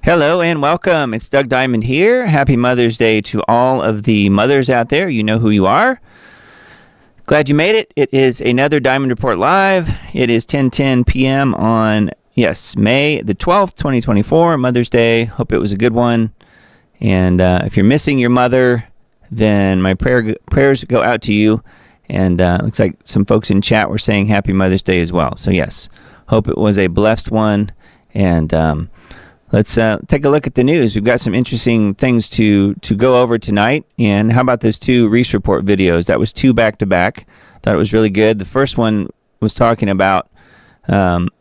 Hello and welcome. It's Doug Diamond here. Happy Mother's Day to all of the mothers out there. You know who you are. Glad you made it. It is another Diamond Report Live. It is 10:10 p.m. on, May the 12th, 2024, Mother's Day. Hope it was a good one. And if you're missing your mother, then my prayers go out to you. And looks like some folks in chat were saying Happy Mother's Day as well. So yes, hope it was a blessed one. And let's take a look at the news. We've got some interesting things to go over tonight. And how about those two Reese Report videos? That was two back-to-back. Thought it was really good. The first one was talking about some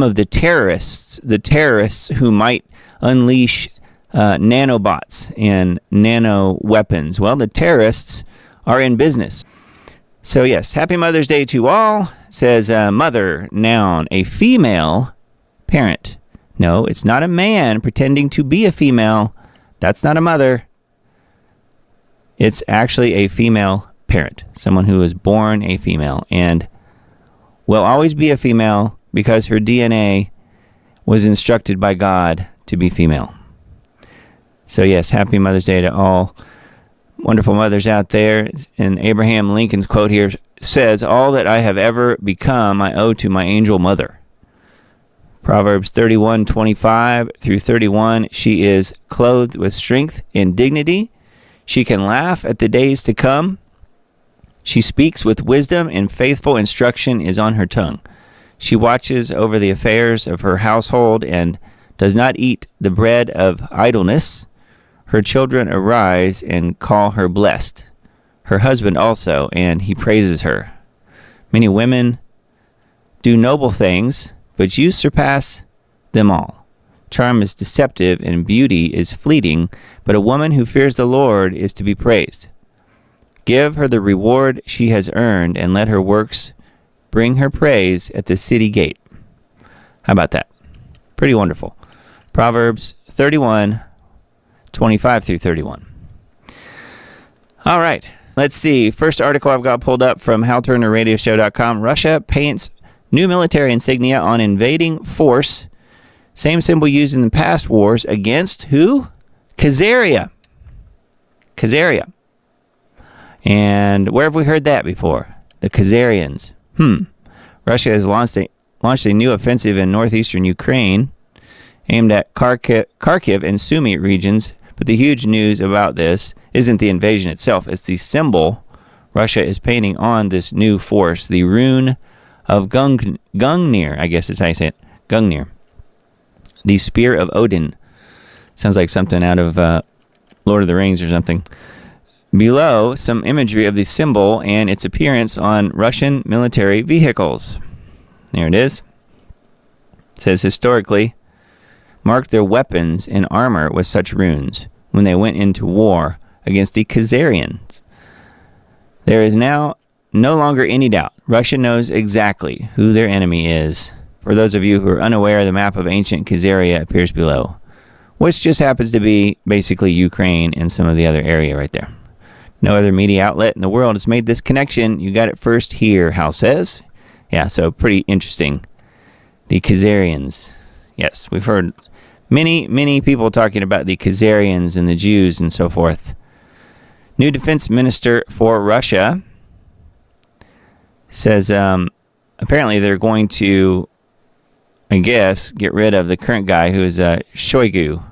of the terrorists who might unleash nanobots and nano weapons. Well, the terrorists are in business. So yes, Happy Mother's Day to all. Says mother, noun, a female parent. No, it's not a man pretending to be a female. That's not a mother. It's actually a female parent, someone who was born a female and will always be a female because her DNA was instructed by God to be female. So yes, Happy Mother's Day to all wonderful mothers out there. And Abraham Lincoln's quote here says, "All that I have ever become, I owe to my angel mother." Proverbs 31:25 through 31, she is clothed with strength and dignity. She can laugh at the days to come. She speaks with wisdom, and faithful instruction is on her tongue. She watches over the affairs of her household and does not eat the bread of idleness. Her children arise and call her blessed. Her husband also, and he praises her. Many women do noble things, but you surpass them all. Charm is deceptive and beauty is fleeting, but a woman who fears the Lord is to be praised. Give her the reward she has earned, and let her works bring her praise at the city gate. How about that? Pretty wonderful. Proverbs 31:25 through 31. All right, let's see. First article I've got pulled up from HalTurnerRadioShow.com. Russia paints new military insignia on invading force. Same symbol used in the past wars against who? Khazaria. And where have we heard that before? The Khazarians. Russia has launched a new offensive in northeastern Ukraine aimed at Kharkiv and Sumy regions. But the huge news about this isn't the invasion itself. It's the symbol Russia is painting on this new force, the rune of Gungnir, I guess is how you say it. Gungnir. The Spear of Odin. Sounds like something out of Lord of the Rings or something. Below, some imagery of the symbol and its appearance on Russian military vehicles. There it is. It says, historically, marked their weapons and armor with such runes when they went into war against the Khazarians. There is now no longer any doubt. Russia knows exactly who their enemy is. For those of you who are unaware, the map of ancient Khazaria appears below, which just happens to be basically Ukraine and some of the other area right there. No other media outlet in the world has made this connection. You got it first here, Hal says. Yeah, so pretty interesting. The Khazarians. Yes, we've heard many people talking about the Khazarians and the Jews and so forth. New defense minister for Russia says apparently they're going to, I guess, get rid of the current guy who is Shoigu.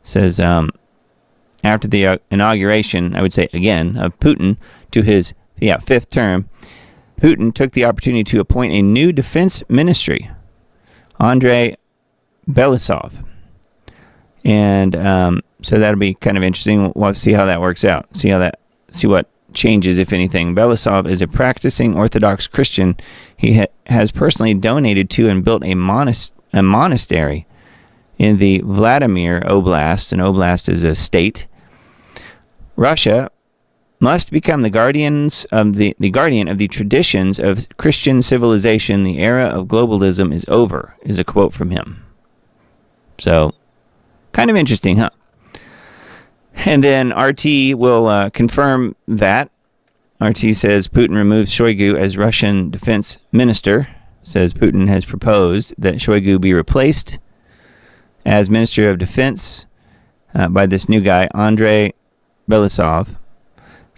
Says after the inauguration, I would say again, of Putin to his fifth term, Putin took the opportunity to appoint a new defense ministry, Andrei Belousov. And so that'll be kind of interesting. We'll see how that works out. See what changes, if anything. Belousov is a practicing Orthodox Christian. He has personally donated to and built a monastery in the Vladimir Oblast. An oblast is a state. Russia must become the guardian of the traditions of Christian civilization. The era of globalism is over, is a quote from him. So, kind of interesting, huh? And then RT will confirm that. RT says Putin removes Shoigu as Russian defense minister. Says Putin has proposed that Shoigu be replaced. as Minister of Defense by this new guy, Andrei Belousov.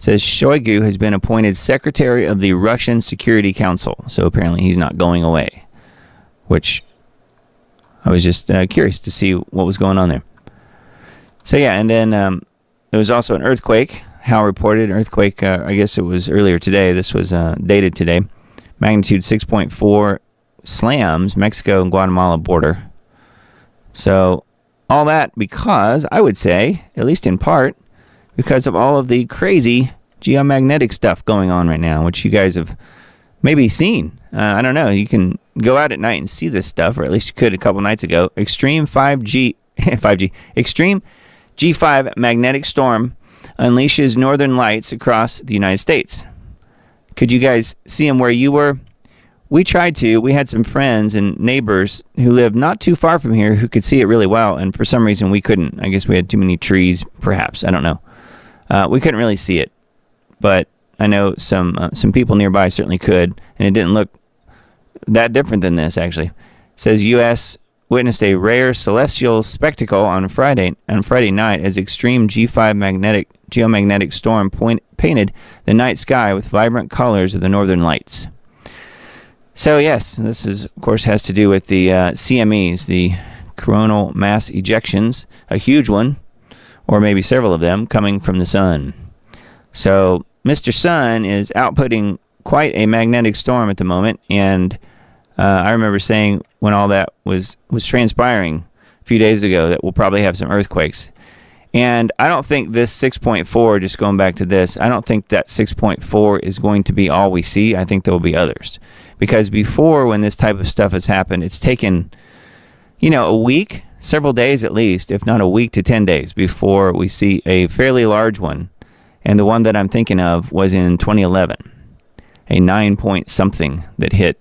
Says Shoigu has been appointed Secretary of the Russian Security Council. So apparently he's not going away, which I was just curious to see what was going on there. So yeah, and then there was also an earthquake. How reported earthquake, I guess it was earlier today. This was dated today. Magnitude 6.4 slams Mexico and Guatemala border. So all that because, I would say, at least in part, because of all of the crazy geomagnetic stuff going on right now, which you guys have maybe seen. I don't know. You can go out at night and see this stuff, or at least you could a couple nights ago. Extreme Extreme G5 magnetic storm unleashes northern lights across the United States. Could you guys see them where you were? We tried to. We had some friends and neighbors who lived not too far from here who could see it really well, and for some reason we couldn't. I guess we had too many trees, perhaps. I don't know. We couldn't really see it, but I know some people nearby certainly could, and it didn't look that different than this, actually. It says U.S. witnessed a rare celestial spectacle on Friday night as extreme G5 geomagnetic storm painted the night sky with vibrant colors of the northern lights. So yes, this is, of course, has to do with the CMEs, the coronal mass ejections, a huge one, or maybe several of them, coming from the sun. So Mr. Sun is outputting quite a magnetic storm at the moment, and I remember saying when all that was transpiring a few days ago that we'll probably have some earthquakes. And I don't think this 6.4, just going back to this, I don't think that 6.4 is going to be all we see. I think there will be others. Because before, when this type of stuff has happened, it's taken, a week, several days at least, if not a week to 10 days before we see a fairly large one. And the one that I'm thinking of was in 2011, a 9-point something that hit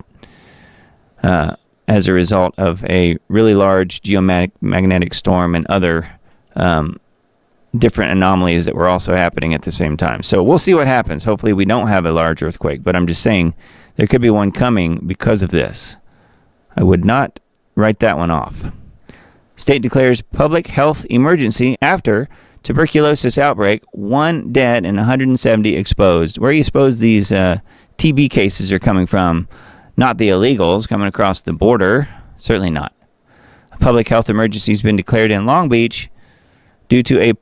as a result of a really large geomagnetic storm and other different anomalies that were also happening at the same time. So we'll see what happens. Hopefully we don't have a large earthquake, but I'm just saying there could be one coming because of this. I would not write that one off. State declares public health emergency after tuberculosis outbreak, 1 dead and 170 exposed. Where you suppose these TB cases are coming from? Not the illegals coming across the border. Certainly not. A public health emergency has been declared in Long Beach due to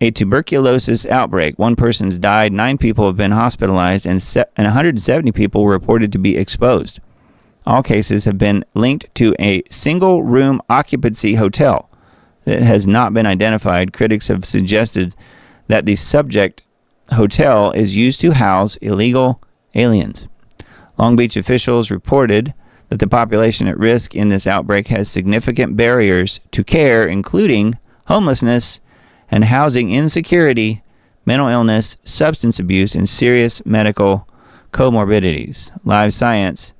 a tuberculosis outbreak. 1 person's died, 9 people have been hospitalized, and 170 people were reported to be exposed. All cases have been linked to a single-room occupancy hotel that has not been identified. Critics have suggested that the subject hotel is used to house illegal aliens. Long Beach officials reported that the population at risk in this outbreak has significant barriers to care, including homelessness and housing insecurity, mental illness, substance abuse, and serious medical comorbidities. Live Science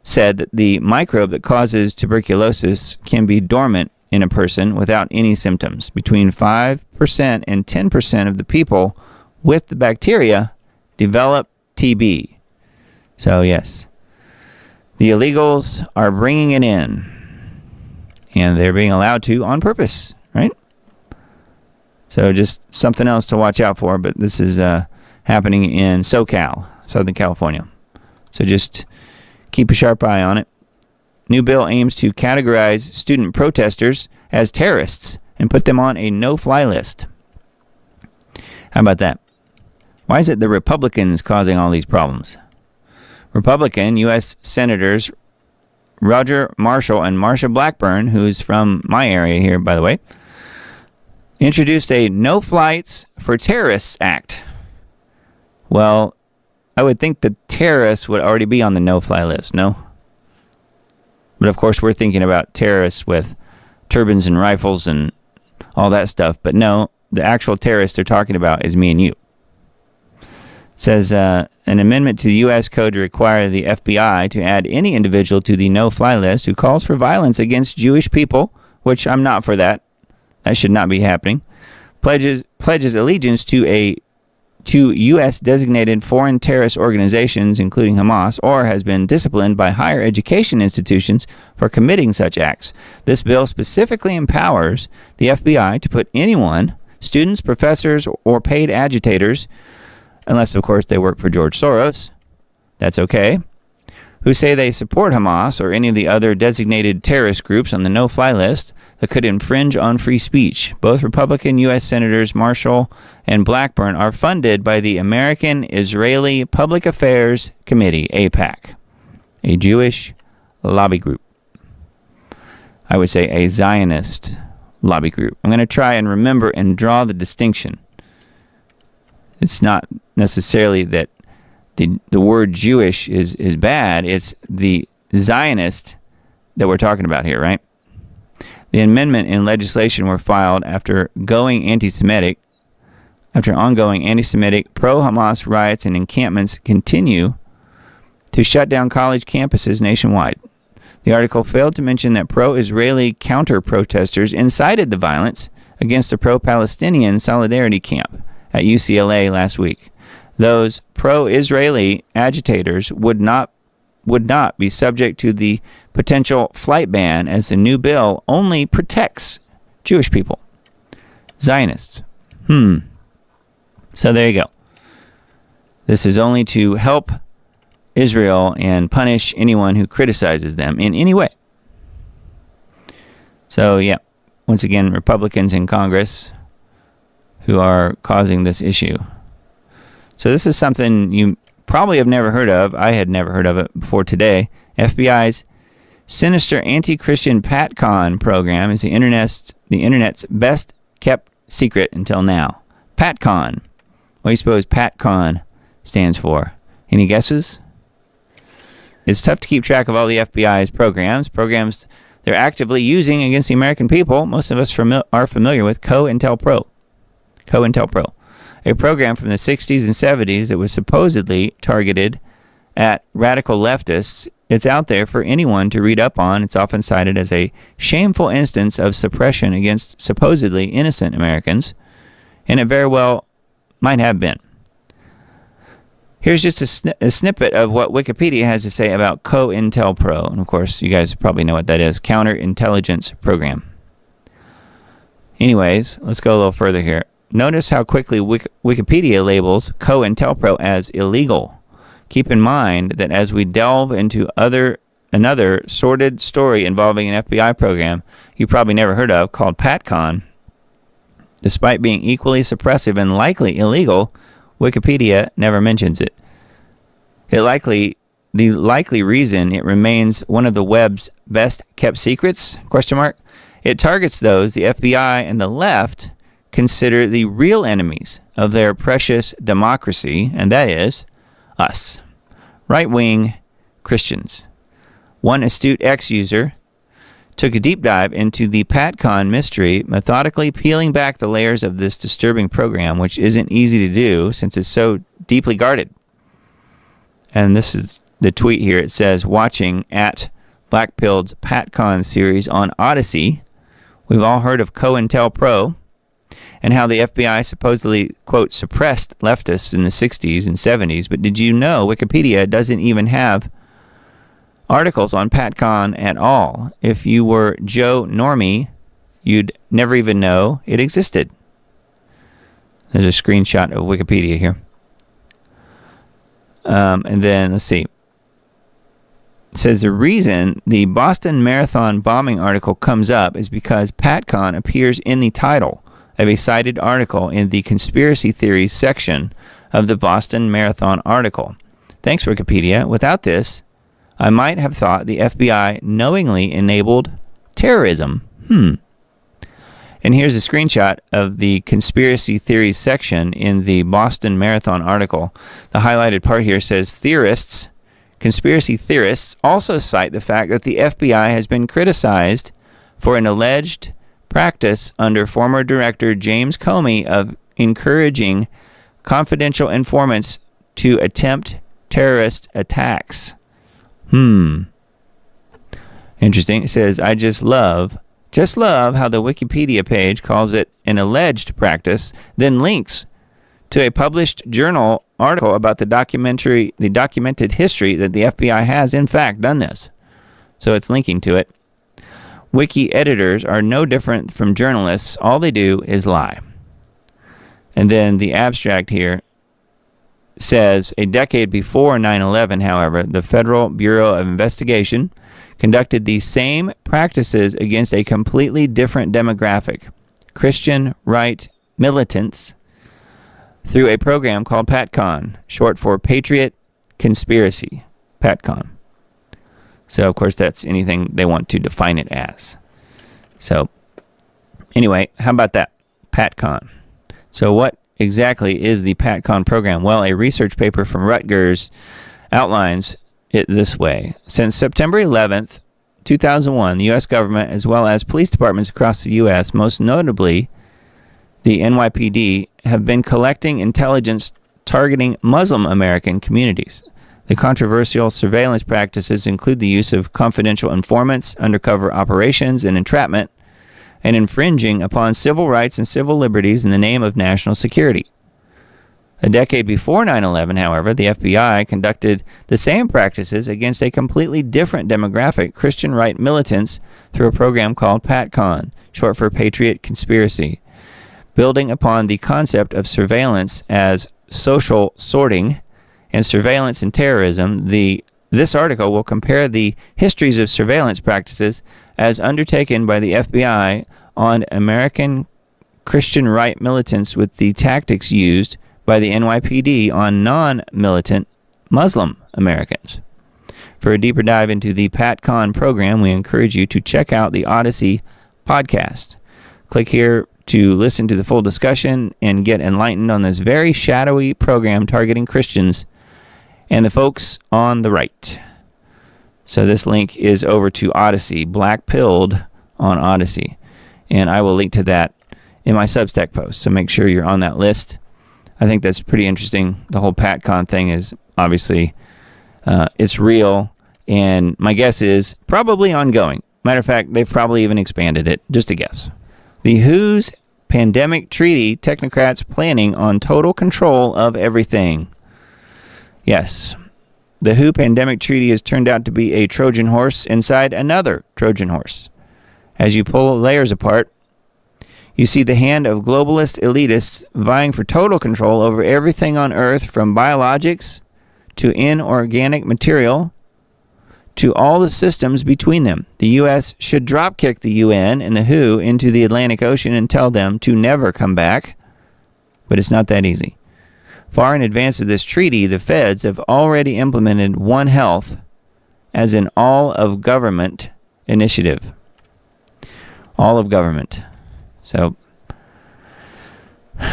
said that the microbe that causes tuberculosis can be dormant in a person without any symptoms. Between 5% and 10% of the people with the bacteria develop TB. So yes, the illegals are bringing it in, and they're being allowed to on purpose, right? So just something else to watch out for, but this is happening in SoCal, Southern California. So just keep a sharp eye on it. New bill aims to categorize student protesters as terrorists and put them on a no-fly list. How about that? Why is it the Republicans causing all these problems? Republican U.S. Senators Roger Marshall and Marsha Blackburn, who's from my area here, by the way, introduced a No Flights for Terrorists Act. Well, I would think the terrorists would already be on the no-fly list, no? But of course, we're thinking about terrorists with turbans and rifles and all that stuff. But no, the actual terrorist they're talking about is me and you. It says an amendment to the U.S. Code to require the FBI to add any individual to the no-fly list who calls for violence against Jewish people, which I'm not for that. That should not be happening. Pledges allegiance to a to U.S. designated foreign terrorist organizations, including Hamas, or has been disciplined by higher education institutions for committing such acts. This bill specifically empowers the FBI to put anyone, students, professors, or paid agitators, unless, of course, they work for George Soros, that's okay, who say they support Hamas or any of the other designated terrorist groups on the no-fly list that could infringe on free speech. Both Republican U.S. Senators Marshall and Blackburn are funded by the American Israeli Public Affairs Committee, AIPAC, a Jewish lobby group. I would say a Zionist lobby group. I'm going to try and remember and draw the distinction. It's not necessarily that the word Jewish is bad. It's the Zionist that we're talking about here, right? The amendment and legislation were filed after ongoing anti-Semitic pro-Hamas riots and encampments continue to shut down college campuses nationwide. The article failed to mention that pro-Israeli counter-protesters incited the violence against a pro-Palestinian solidarity camp at UCLA last week. Those pro-Israeli agitators would not be subject to the potential flight ban, as the new bill only protects Jewish people. Zionists. So there you go. This is only to help Israel and punish anyone who criticizes them in any way. So yeah, once again, Republicans in Congress who are causing this issue. So this is something you probably have never heard of. I had never heard of it before today. FBI's Sinister anti-Christian Patcon program is the internet's best kept secret until now. Patcon. What do you suppose Patcon stands for? Any guesses? It's tough to keep track of all the FBI's programs they're actively using against the American people. Most of us are familiar with COINTELPRO, a program from the 60s and 70s that was supposedly targeted at radical leftists. It's out there for anyone to read up on. It's often cited as a shameful instance of suppression against supposedly innocent Americans, and it very well might have been. Here's just a snippet of what Wikipedia has to say about COINTELPRO. And of course, you guys probably know what that is. Counterintelligence Program. Anyways, let's go a little further here. Notice how quickly Wikipedia labels COINTELPRO as illegal. Keep in mind that as we delve into another sordid story involving an FBI program you probably never heard of called Patcon, despite being equally suppressive and likely illegal, Wikipedia never mentions it. The likely reason it remains one of the web's best kept secrets, ? It targets those the FBI and the left consider the real enemies of their precious democracy, and that is us, right-wing Christians. One astute ex-user took a deep dive into the Patcon mystery, methodically peeling back the layers of this disturbing program, which isn't easy to do since it's so deeply guarded. And this is the tweet here. It says, watching at Blackpilled's Patcon series on Odyssey, we've all heard of COINTELPRO and how the FBI supposedly, quote, suppressed leftists in the 60s and 70s. But did you know Wikipedia doesn't even have articles on Patcon at all? If you were Joe Normie, you'd never even know it existed. There's a screenshot of Wikipedia here. And then, let's see. It says the reason the Boston Marathon bombing article comes up is because Patcon appears in the title of a cited article in the conspiracy theories section of the Boston Marathon article. Thanks, Wikipedia. Without this, I might have thought the FBI knowingly enabled terrorism. And here's a screenshot of the conspiracy theories section in the Boston Marathon article. The highlighted part here says conspiracy theorists also cite the fact that the FBI has been criticized for an alleged practice under former director James Comey of encouraging confidential informants to attempt terrorist attacks. Interesting. It says, I just love how the Wikipedia page calls it an alleged practice, then links to a published journal article about the documented history that the FBI has in fact done this. So it's linking to it. Wiki editors are no different from journalists. All they do is lie. And then the abstract here says, a decade before 9/11, however, the Federal Bureau of Investigation conducted these same practices against a completely different demographic, Christian right militants, through a program called Patcon, short for Patriot Conspiracy, Patcon. So, of course, that's anything they want to define it as. So, anyway, how about that? Patcon. So, what exactly is the Patcon program? Well, a research paper from Rutgers outlines it this way. Since September 11th, 2001, the U.S. government, as well as police departments across the U.S., most notably the NYPD, have been collecting intelligence targeting Muslim American communities. The controversial surveillance practices include the use of confidential informants, undercover operations, and entrapment, and infringing upon civil rights and civil liberties in the name of national security. A decade before 9/11, however, the FBI conducted the same practices against a completely different demographic, Christian right militants, through a program called Patcon, short for Patriot Conspiracy. Building upon the concept of surveillance as social sorting and surveillance and terrorism, this article will compare the histories of surveillance practices as undertaken by the FBI on American Christian right militants with the tactics used by the NYPD on non-militant Muslim Americans. For a deeper dive into the Patcon program, we encourage you to check out the Odyssey podcast. Click here to listen to the full discussion and get enlightened on this very shadowy program targeting Christians and the folks on the right. So this link is over to Odyssey, black-pilled on Odyssey. And I will link to that in my Substack post. So make sure you're on that list. I think that's pretty interesting. The whole Patcon thing is obviously, it's real. And my guess is probably ongoing. Matter of fact, they've probably even expanded it. Just a guess. The WHO's pandemic treaty, technocrats planning on total control of everything. Yes, the WHO pandemic treaty has turned out to be a Trojan horse inside another Trojan horse. As you pull layers apart, you see the hand of globalist elitists vying for total control over everything on Earth, from biologics to inorganic material to all the systems between them. The U.S. should dropkick the UN and the WHO into the Atlantic Ocean and tell them to never come back. But it's not that easy. Far in advance of this treaty, the feds have already implemented One Health as an all-of-government initiative. All of government. So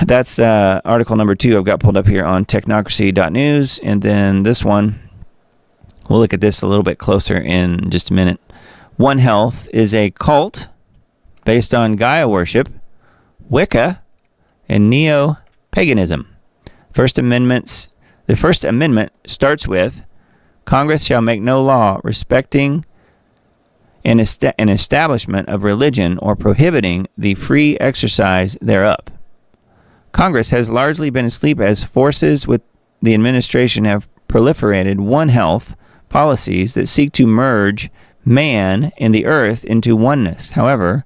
that's article number 2 I've got pulled up here on technocracy.news. And then this one, we'll look at this a little bit closer in just a minute. One Health is a cult based on Gaia worship, Wicca, and neo-paganism. The First Amendment starts with, Congress shall make no law respecting an establishment of religion or prohibiting the free exercise thereof. Congress has largely been asleep as forces with the administration have proliferated One Health policies that seek to merge man and the earth into oneness. However,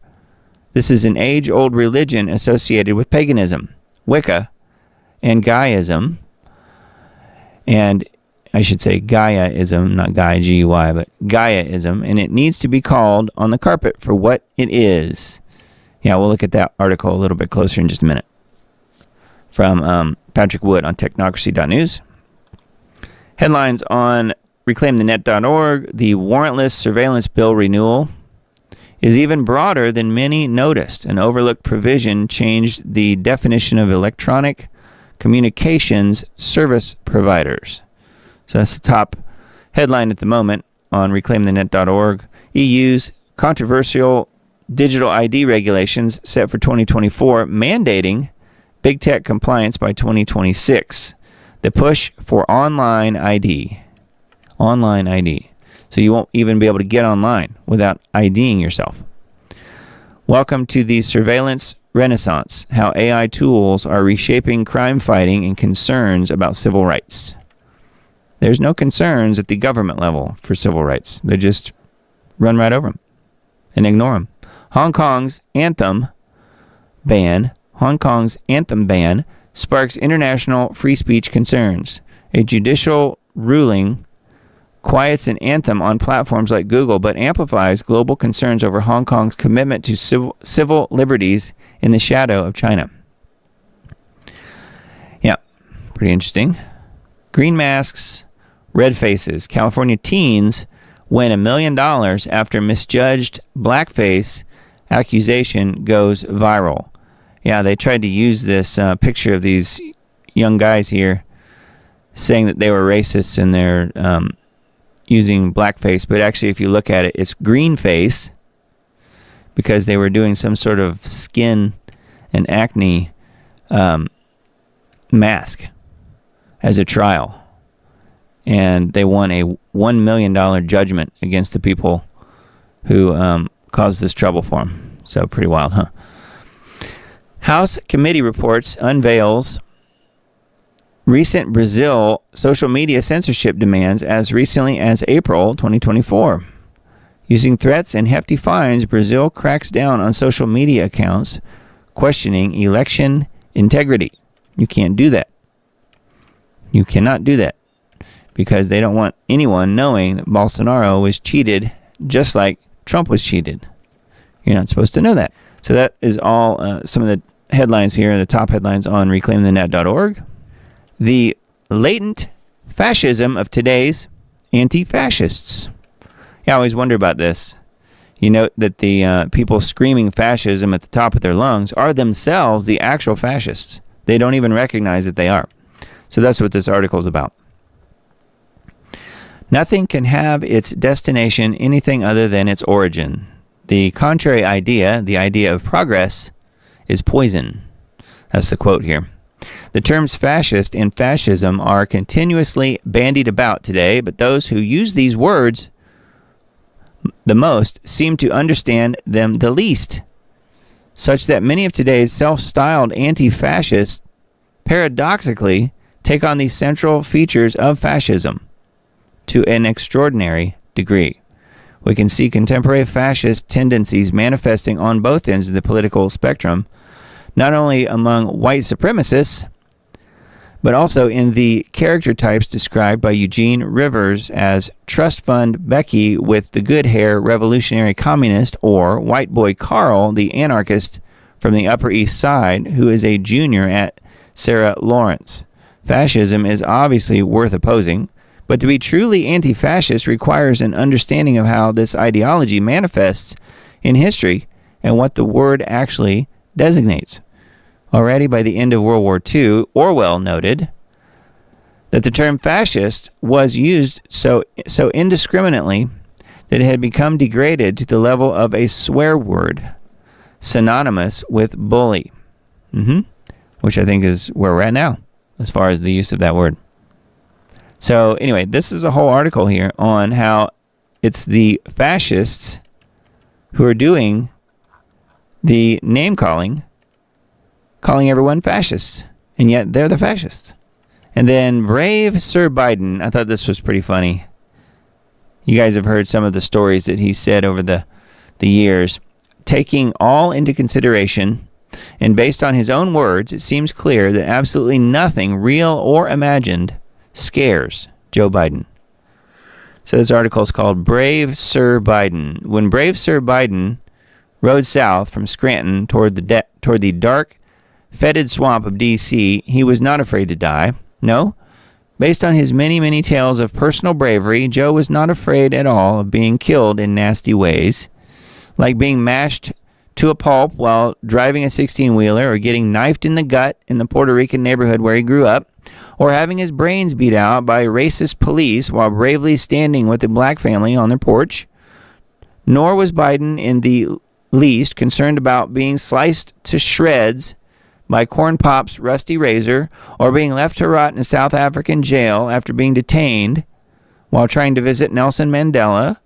this is an age-old religion associated with paganism, Wicca, and Gaiaism, and I should say Gaiaism, not Gaia, G-U-I, but Gaiaism, and it needs to be called on the carpet for what it is. Yeah, we'll look at that article a little bit closer in just a minute. From Patrick Wood on technocracy.news. Headlines on reclaimthenet.org. The warrantless surveillance bill renewal is even broader than many noticed. An overlooked provision changed the definition of electronic communications service providers. So that's the top headline at the moment on reclaimthenet.org. EU's controversial digital ID regulations set for 2024, mandating big tech compliance by 2026. The push for online ID. Online ID. So you won't even be able to get online without IDing yourself. Welcome to the surveillance renaissance, how AI tools are reshaping crime fighting and concerns about civil rights. There's no concerns at the government level for civil rights. They just run right over them and ignore them. Hong Kong's anthem ban sparks international free speech concerns. A judicial ruling quiets an anthem on platforms like Google, but amplifies global concerns over Hong Kong's commitment to civil liberties in the shadow of China. Yeah, pretty interesting. Green masks, red faces. California teens win $1 million after misjudged blackface accusation goes viral. Yeah, they tried to use this picture of these young guys here saying that they were racists and they're using blackface, but actually if you look at it, it's green face because they were doing some sort of skin and acne mask as a trial, and they won a $1 million judgment against the people who caused this trouble for them. So pretty wild, huh? House committee reports unveils recent Brazil social media censorship demands as recently as April 2024. Using threats and hefty fines, Brazil cracks down on social media accounts questioning election integrity. You can't do that. You cannot do that because they don't want anyone knowing that Bolsonaro was cheated just like Trump was cheated. You're not supposed to know that. So that is all some of the headlines here, the top headlines on reclaimthenetorg. The latent fascism of today's anti-fascists. Yeah, I always wonder about this. You note that the people screaming fascism at the top of their lungs are themselves the actual fascists. They don't even recognize that they are. So that's what this article is about. Nothing can have its destination anything other than its origin. The contrary idea, the idea of progress, is poison. That's the quote here. The terms fascist and fascism are continuously bandied about today, but those who use these words the most seem to understand them the least, such that many of today's self-styled anti-fascists paradoxically take on the central features of fascism to an extraordinary degree. We can see contemporary fascist tendencies manifesting on both ends of the political spectrum, not only among white supremacists, but also in the character types described by Eugene Rivers as Trust Fund Becky with the good hair revolutionary communist, or White Boy Carl, the anarchist from the Upper East Side, who is a junior at Sarah Lawrence. Fascism is obviously worth opposing, but to be truly anti-fascist requires an understanding of how this ideology manifests in history and what the word actually designates. Already by the end of World War II, Orwell noted that the term fascist was used so indiscriminately that it had become degraded to the level of a swear word, synonymous with bully, which I think is where we're at now, as far as the use of that word. So anyway, this is a whole article here on how it's the fascists who are doing the name-calling, calling everyone fascists, and yet they're the fascists. And then brave Sir Biden, I thought this was pretty funny. You guys have heard some of the stories that he said over the years. Taking all into consideration, and based on his own words, it seems clear that absolutely nothing, real or imagined, scares Joe Biden. So this article is called Brave Sir Biden. When brave Sir Biden rode south from Scranton toward the dark, fetid swamp of D.C., he was not afraid to die. No, based on his many, many tales of personal bravery, Joe was not afraid at all of being killed in nasty ways, like being mashed to a pulp while driving a 16-wheeler, or getting knifed in the gut in the Puerto Rican neighborhood where he grew up, or having his brains beat out by racist police while bravely standing with a black family on their porch. Nor was Biden in the least concerned about being sliced to shreds by Corn Pop's rusty razor, or being left to rot in a South African jail after being detained while trying to visit Nelson Mandela,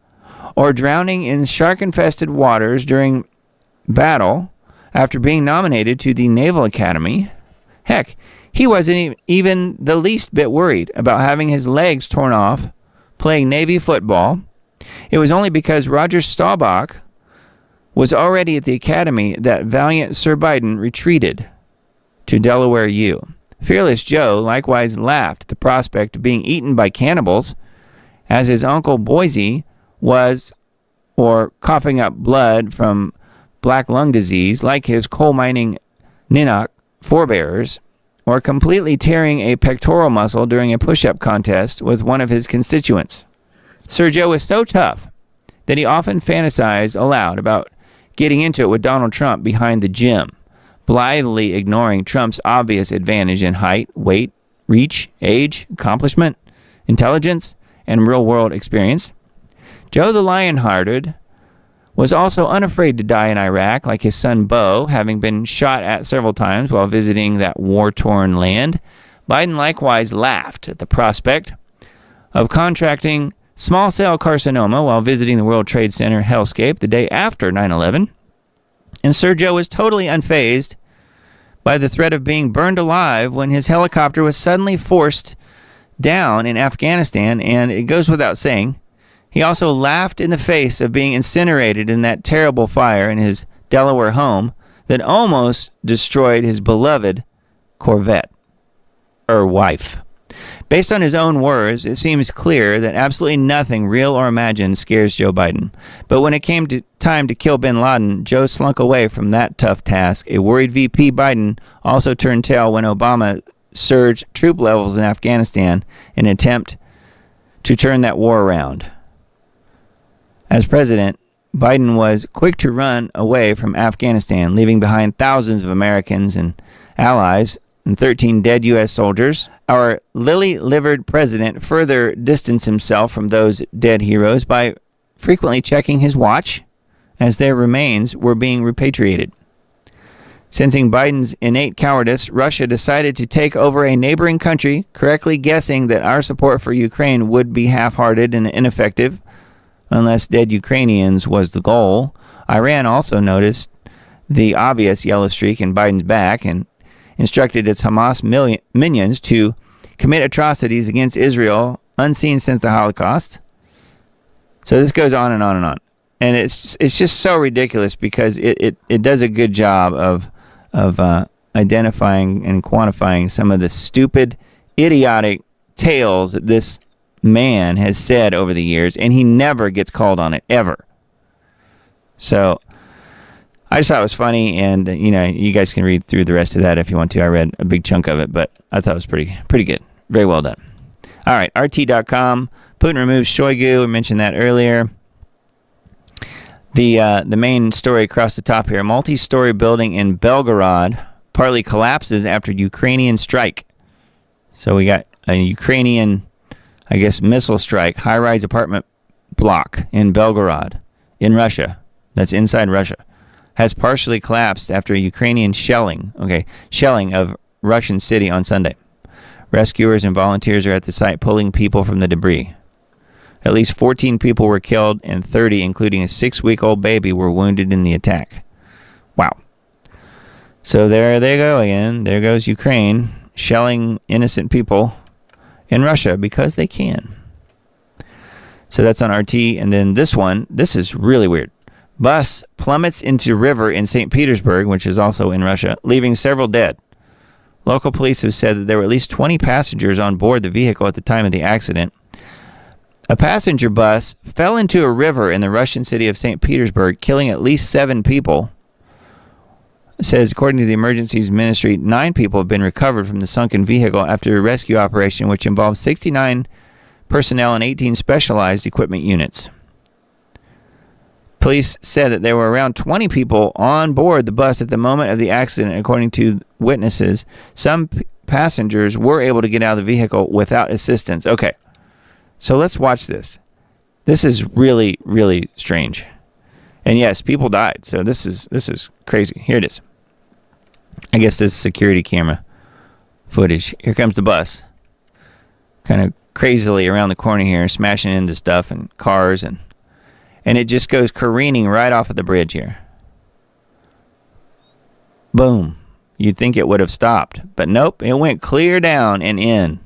or drowning in shark-infested waters during battle after being nominated to the Naval Academy. Heck, he wasn't even the least bit worried about having his legs torn off playing Navy football. It was only because Roger Staubach was already at the Academy that valiant Sir Biden retreated to Delaware U. Fearless Joe likewise laughed at the prospect of being eaten by cannibals, as his uncle Boise was, or coughing up blood from black lung disease like his coal mining Ninook forebears, or completely tearing a pectoral muscle during a push-up contest with one of his constituents. Sir Joe was so tough that he often fantasized aloud about getting into it with Donald Trump behind the gym, blithely ignoring Trump's obvious advantage in height, weight, reach, age, accomplishment, intelligence, and real-world experience. Joe the Lion-Hearted was also unafraid to die in Iraq, like his son Beau, having been shot at several times while visiting that war-torn land. Biden likewise laughed at the prospect of contracting small cell carcinoma while visiting the World Trade Center hellscape the day after 9/11. And Sir Joe was totally unfazed by the threat of being burned alive when his helicopter was suddenly forced down in Afghanistan, and it goes without saying, he also laughed in the face of being incinerated in that terrible fire in his Delaware home that almost destroyed his beloved Corvette, or wife. Based on his own words, it seems clear that absolutely nothing, real or imagined, scares Joe Biden. But when it came to time to kill bin Laden, Joe slunk away from that tough task. A worried VP Biden also turned tail when Obama surged troop levels in Afghanistan in an attempt to turn that war around. As president, Biden was quick to run away from Afghanistan, leaving behind thousands of Americans and allies and 13 dead U.S. soldiers. Our lily-livered president further distanced himself from those dead heroes by frequently checking his watch as their remains were being repatriated. Sensing Biden's innate cowardice, Russia decided to take over a neighboring country, correctly guessing that our support for Ukraine would be half-hearted and ineffective unless dead Ukrainians was the goal. Iran also noticed the obvious yellow streak in Biden's back and instructed its Hamas minions to commit atrocities against Israel unseen since the Holocaust. So this goes on and on and on. And it's just so ridiculous because it does a good job of identifying and quantifying some of the stupid, idiotic tales that this man has said over the years, and he never gets called on it, ever. So I just thought it was funny, and you guys can read through the rest of that if you want to. I read a big chunk of it, but I thought it was pretty good. Very well done. All right, RT.com. Putin removes Shoigu. We mentioned that earlier. The main story across the top here: multi-story building in Belgorod partly collapses after Ukrainian strike. So we got a Ukrainian, I guess, missile strike, high-rise apartment block in Belgorod, in Russia. That's inside Russia. Has partially collapsed after a Ukrainian shelling of Russian city on Sunday. Rescuers and volunteers are at the site pulling people from the debris. At least 14 people were killed and 30, including a 6-week-old baby, were wounded in the attack. Wow. So there they go again. There goes Ukraine shelling innocent people in Russia because they can. So that's on RT. And then this is really weird. Bus plummets into river in St. Petersburg, which is also in Russia, leaving several dead. Local police have said that there were at least 20 passengers on board the vehicle at the time of the accident. A passenger bus fell into a river in the Russian city of St. Petersburg, killing at least 7 people. It says, according to the emergencies ministry, 9 people have been recovered from the sunken vehicle after a rescue operation, which involved 69 personnel and 18 specialized equipment units. Police said that there were around 20 people on board the bus at the moment of the accident, according to witnesses. Some passengers were able to get out of the vehicle without assistance. Okay, so let's watch this. This is really, really strange. And yes, people died. So this is crazy. Here it is. I guess this is security camera footage. Here comes the bus. Kind of crazily around the corner here, smashing into stuff and cars, and it just goes careening right off of the bridge here. Boom. You'd think it would have stopped, but nope, it went clear down and in,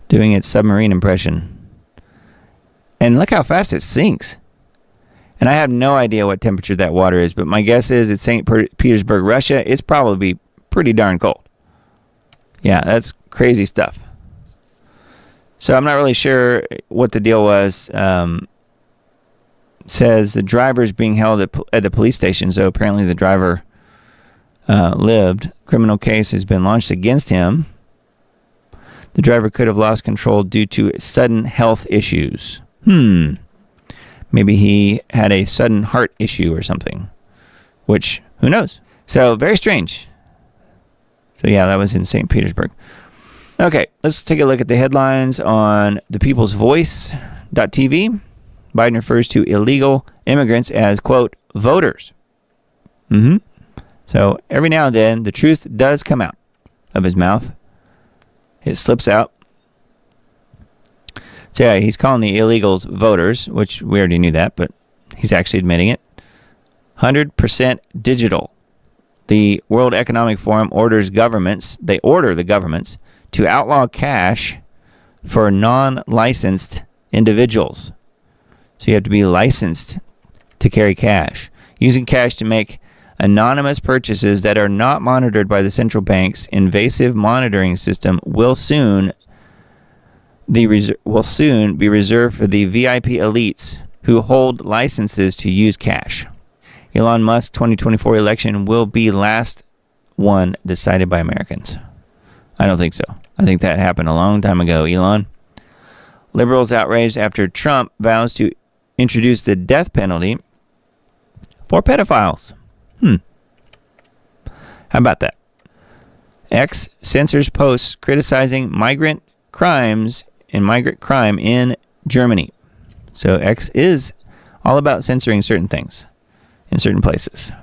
doing its submarine impression. And look how fast it sinks. And I have no idea what temperature that water is, but my guess is it's St. Petersburg, Russia. It's probably pretty darn cold. Yeah, that's crazy stuff. So I'm not really sure what the deal was. Says the driver is being held at the police station, so apparently the driver lived. Criminal case has been launched against him. The driver could have lost control due to sudden health issues. Maybe he had a sudden heart issue or something, which, who knows? So, very strange. So, yeah, that was in St. Petersburg. Okay, let's take a look at the headlines on thepeoplesvoice.tv. Biden refers to illegal immigrants as, quote, voters. So, every now and then, the truth does come out of his mouth. It slips out. So, yeah, he's calling the illegals voters, which we already knew that, but he's actually admitting it. 100% digital. The World Economic Forum orders governments, they order the governments to outlaw cash for non-licensed individuals. So you have to be licensed to carry cash. Using cash to make anonymous purchases that are not monitored by the central bank's invasive monitoring system will soon be reserved for the VIP elites who hold licenses to use cash. Elon Musk's 2024 election will be last one decided by Americans. I don't think so. I think that happened a long time ago, Elon. Liberals outraged after Trump vows to introduce the death penalty for pedophiles. How about that? X censors posts criticizing migrant crime in Germany. So X is all about censoring certain things in certain places.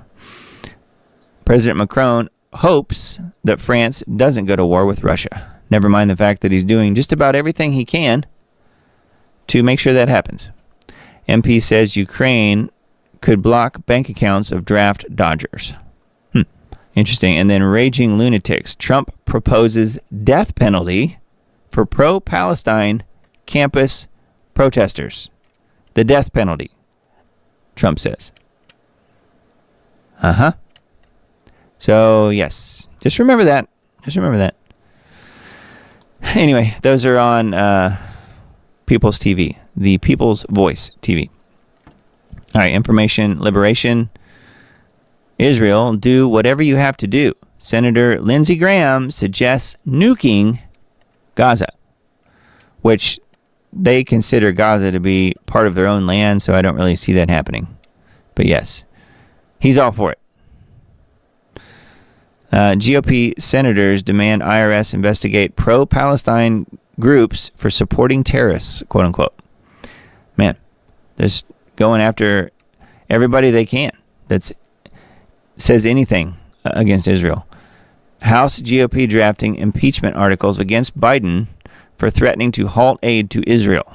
President Macron hopes that France doesn't go to war with Russia. Never mind the fact that he's doing just about everything he can to make sure that happens. MP says Ukraine could block bank accounts of draft dodgers. Interesting. And then raging lunatics. Trump proposes death penalty for pro-Palestine campus protesters. The death penalty, Trump says. So, yes. Just remember that. Anyway, those are on People's TV. The People's Voice TV. All right, information liberation. Israel, do whatever you have to do. Senator Lindsey Graham suggests nuking Gaza, which they consider Gaza to be part of their own land, so I don't really see that happening. But yes, he's all for it. GOP senators demand IRS investigate pro-Palestine groups for supporting terrorists, quote unquote. Man, they're going after everybody they can that says anything against Israel. House GOP drafting impeachment articles against Biden for threatening to halt aid to Israel.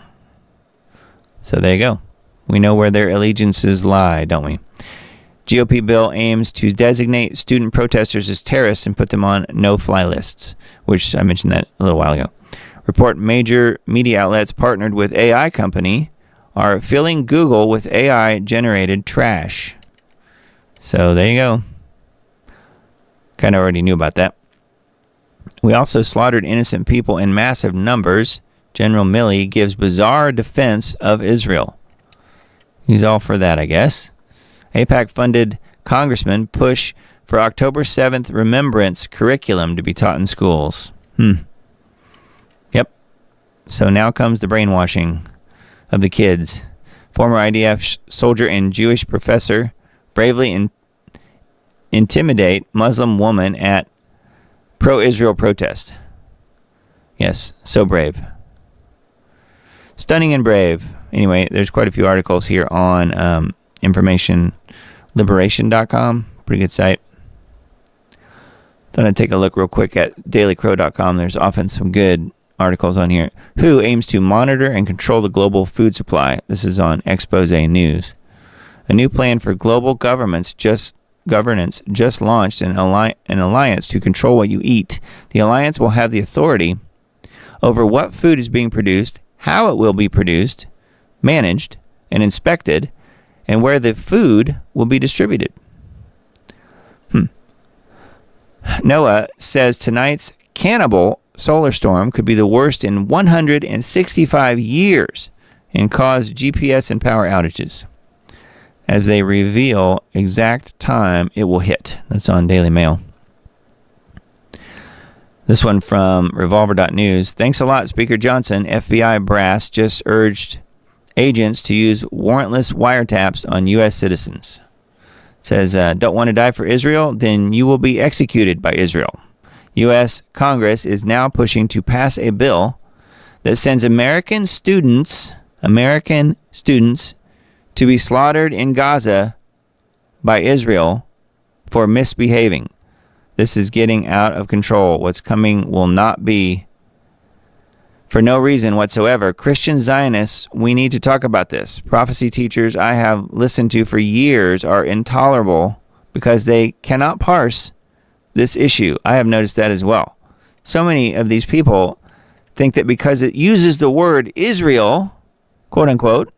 So there you go. We know where their allegiances lie, don't we? GOP bill aims to designate student protesters as terrorists and put them on no-fly lists, which I mentioned that a little while ago. Report major media outlets partnered with AI company are filling Google with AI-generated trash. So there you go. Kind of already knew about that. We also slaughtered innocent people in massive numbers. General Milley gives bizarre defense of Israel. He's all for that, I guess. AIPAC-funded congressman push for October 7th remembrance curriculum to be taught in schools. Yep. So now comes the brainwashing of the kids. Former IDF soldier and Jewish professor bravely intimidate Muslim woman at pro-Israel protest. Yes, so brave. Stunning and brave. Anyway, there's quite a few articles here on informationliberation.com. Pretty good site. Thought I'd take a look real quick at dailycrow.com. There's often some good articles on here. WHO aims to monitor and control the global food supply. This is on Expose News. A new plan for global governments just governance just launched an alliance to control what you eat. The alliance will have the authority over what food is being produced, how it will be produced, managed, and inspected, and where the food will be distributed. NOAA says tonight's cannibal solar storm could be the worst in 165 years and cause GPS and power outages as they reveal exact time it will hit. That's on Daily Mail. This one from Revolver.news. Thanks a lot, Speaker Johnson. FBI brass just urged agents to use warrantless wiretaps on U.S. citizens. Says, don't want to die for Israel? Then you will be executed by Israel. U.S. Congress is now pushing to pass a bill that sends American students to be slaughtered in Gaza by Israel for misbehaving. This is getting out of control. What's coming will not be for no reason whatsoever. Christian Zionists, we need to talk about this. Prophecy teachers I have listened to for years are intolerable because they cannot parse this issue. I have noticed that as well. So many of these people think that because it uses the word Israel, quote unquote,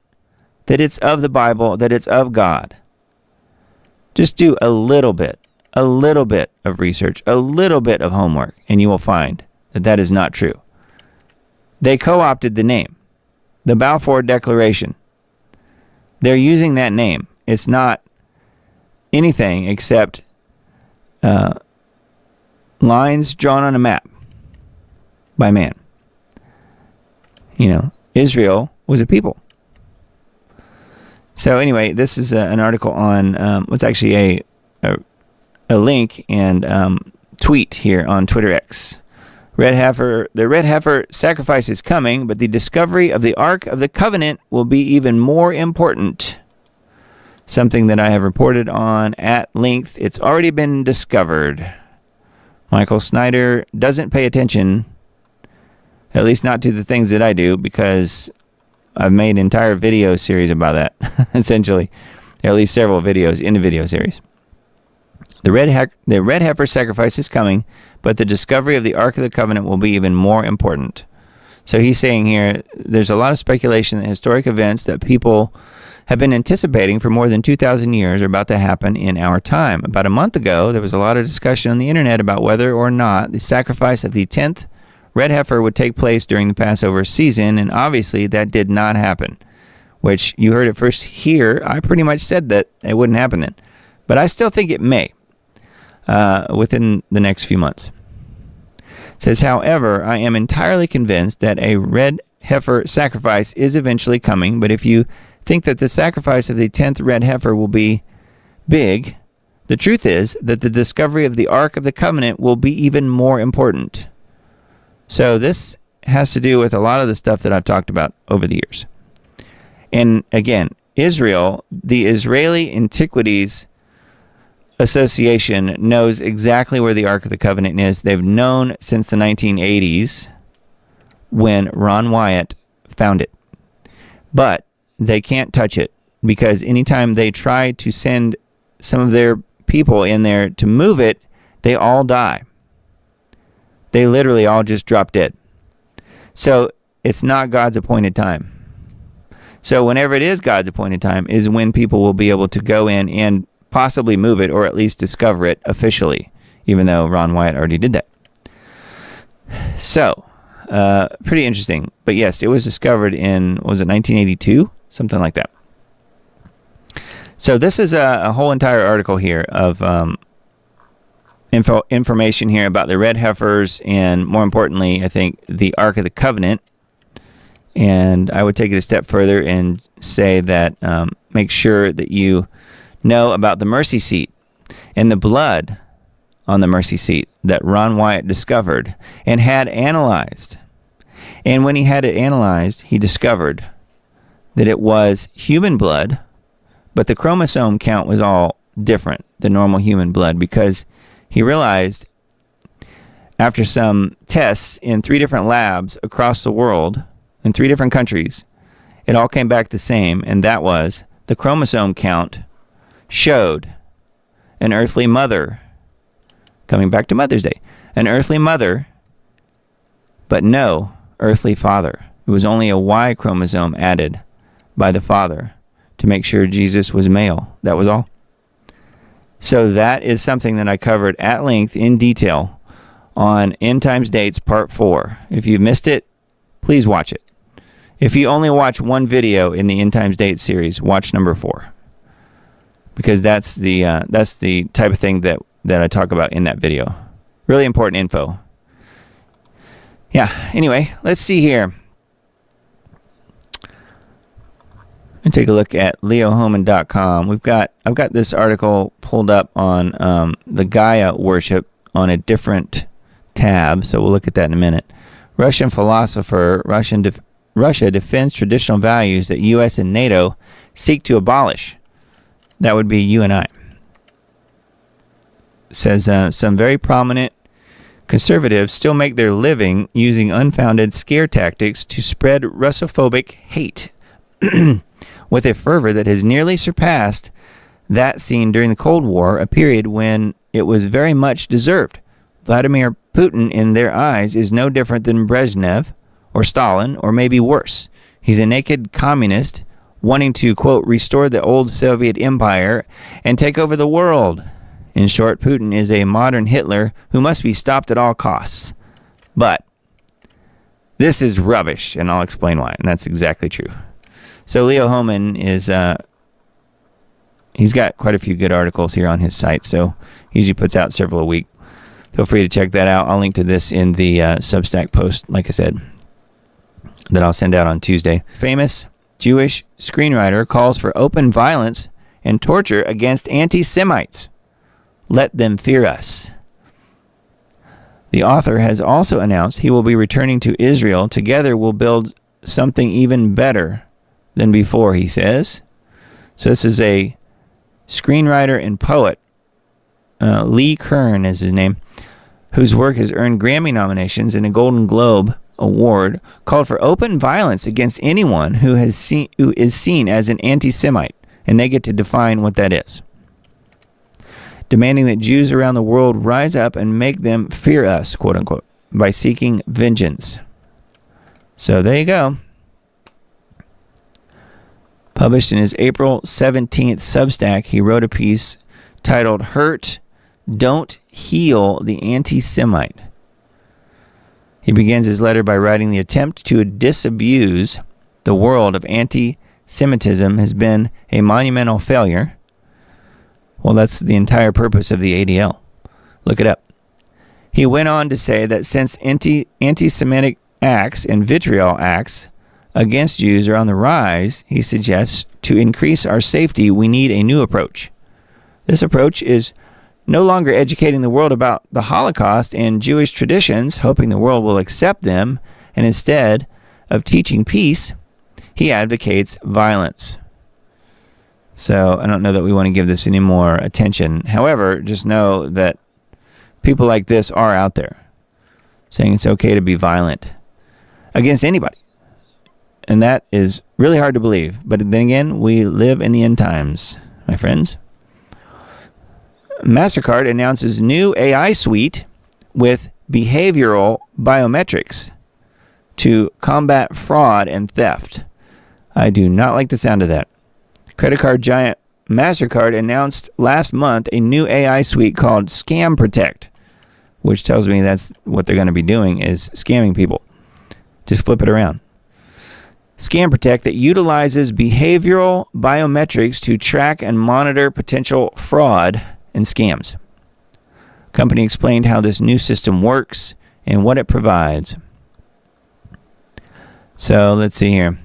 that it's of the Bible, that it's of God. Just do a little bit of research, a little bit of homework, and you will find that that is not true. They co-opted the name, the Balfour Declaration. They're using that name. It's not anything except lines drawn on a map by man. You know, Israel was a people. So anyway, this is an article on what's actually a link and tweet here on Twitter X. The red heifer sacrifice is coming, but the discovery of the Ark of the Covenant will be even more important. Something that I have reported on at length. It's already been discovered. Michael Snyder doesn't pay attention, at least not to the things that I do, because I've made an entire video series about that, essentially. At least several videos in the video series. The red heifer sacrifice is coming, but the discovery of the Ark of the Covenant will be even more important. So he's saying here, there's a lot of speculation that historic events that people have been anticipating for more than 2,000 years are about to happen in our time. About a month ago, there was a lot of discussion on the internet about whether or not the sacrifice of the 10th red heifer would take place during the Passover season, and obviously that did not happen, which you heard it first here. I pretty much said that it wouldn't happen then, but I still think it may within the next few months. It says, however, I am entirely convinced that a red heifer sacrifice is eventually coming, but if you think that the sacrifice of the 10th red heifer will be big, the truth is that the discovery of the Ark of the Covenant will be even more important. So this has to do with a lot of the stuff that I've talked about over the years. And again, Israel, the Israeli Antiquities Association knows exactly where the Ark of the Covenant is. They've known since the 1980s when Ron Wyatt found it. But they can't touch it because anytime they try to send some of their people in there to move it, they all die. They literally all just drop dead. So it's not God's appointed time. So whenever it is God's appointed time is when people will be able to go in and possibly move it or at least discover it officially, even though Ron Wyatt already did that. So, pretty interesting. But yes, it was discovered in, was it 1982? Something like that. So this is a whole entire article here of information here about the red heifers and, more importantly, I think, the Ark of the Covenant. And I would take it a step further and say that make sure that you know about the mercy seat and the blood on the mercy seat that Ron Wyatt discovered and had analyzed. And when he had it analyzed, he discovered that it was human blood, but the chromosome count was all different than normal human blood because he realized after some tests in 3 different labs across the world, in 3 different countries, it all came back the same, and that was the chromosome count showed an earthly mother. Coming back to Mother's Day. An earthly mother, but no earthly father. It was only a Y chromosome added by the father to make sure Jesus was male. That was all. So that is something that I covered at length in detail on End Times Dates Part 4. If you missed it, please watch it. If you only watch one video in the End Times Dates series, watch number 4. Because that's the type of thing that I talk about in that video. Really important info. Yeah, anyway, let's see here. And take a look at leohoman.com. I've got this article pulled up on the Gaia worship on a different tab, so we'll look at that in a minute. Russian philosopher, Russia defends traditional values that U.S. and NATO seek to abolish. That would be you and I. Says some very prominent conservatives still make their living using unfounded scare tactics to spread Russophobic hate with a fervor that has nearly surpassed that seen during the Cold War, a period when it was very much deserved. Vladimir Putin, in their eyes, is no different than Brezhnev or Stalin, or maybe worse. He's a naked communist wanting to, quote, restore the old Soviet empire and take over the world. In short, Putin is a modern Hitler who must be stopped at all costs. But this is rubbish, and I'll explain why, and that's exactly true. So Leo Homan is, he's got quite a few good articles here on his site, so he usually puts out several a week. Feel free to check that out. I'll link to this in the Substack post, like I said, that I'll send out on Tuesday. Famous Jewish screenwriter calls for open violence and torture against anti-Semites. Let them fear us. The author has also announced he will be returning to Israel. Together we'll build something even better than before, he says. So this is a screenwriter and poet, Lee Kern is his name, whose work has earned Grammy nominations and a Golden Globe Award, called for open violence against anyone who is seen as an anti-Semite, and they get to define what that is. Demanding that Jews around the world rise up and make them fear us, quote unquote, by seeking vengeance. So there you go. Published in his April 17th Substack, he wrote a piece titled Hurt, Don't Heal the Anti-Semite. He begins his letter by writing, the attempt to disabuse the world of anti-Semitism has been a monumental failure. Well, that's the entire purpose of the ADL. Look it up. He went on to say that since anti-Semitic acts and vitriol acts against Jews are on the rise, he suggests to increase our safety, we need a new approach. This approach is no longer educating the world about the Holocaust and Jewish traditions, hoping the world will accept them, and instead of teaching peace, he advocates violence. So I don't know that we want to give this any more attention. However, just know that people like this are out there saying it's okay to be violent against anybody. And that is really hard to believe. But then again, we live in the end times, my friends. MasterCard announces new AI suite with behavioral biometrics to combat fraud and theft. I do not like the sound of that. Credit card giant MasterCard announced last month a new AI suite called Scam Protect, which tells me that's what they're going to be doing is scamming people. Just flip it around. Scam Protect that utilizes behavioral biometrics to track and monitor potential fraud and scams. Company explained how this new system works and what it provides. So let's see here.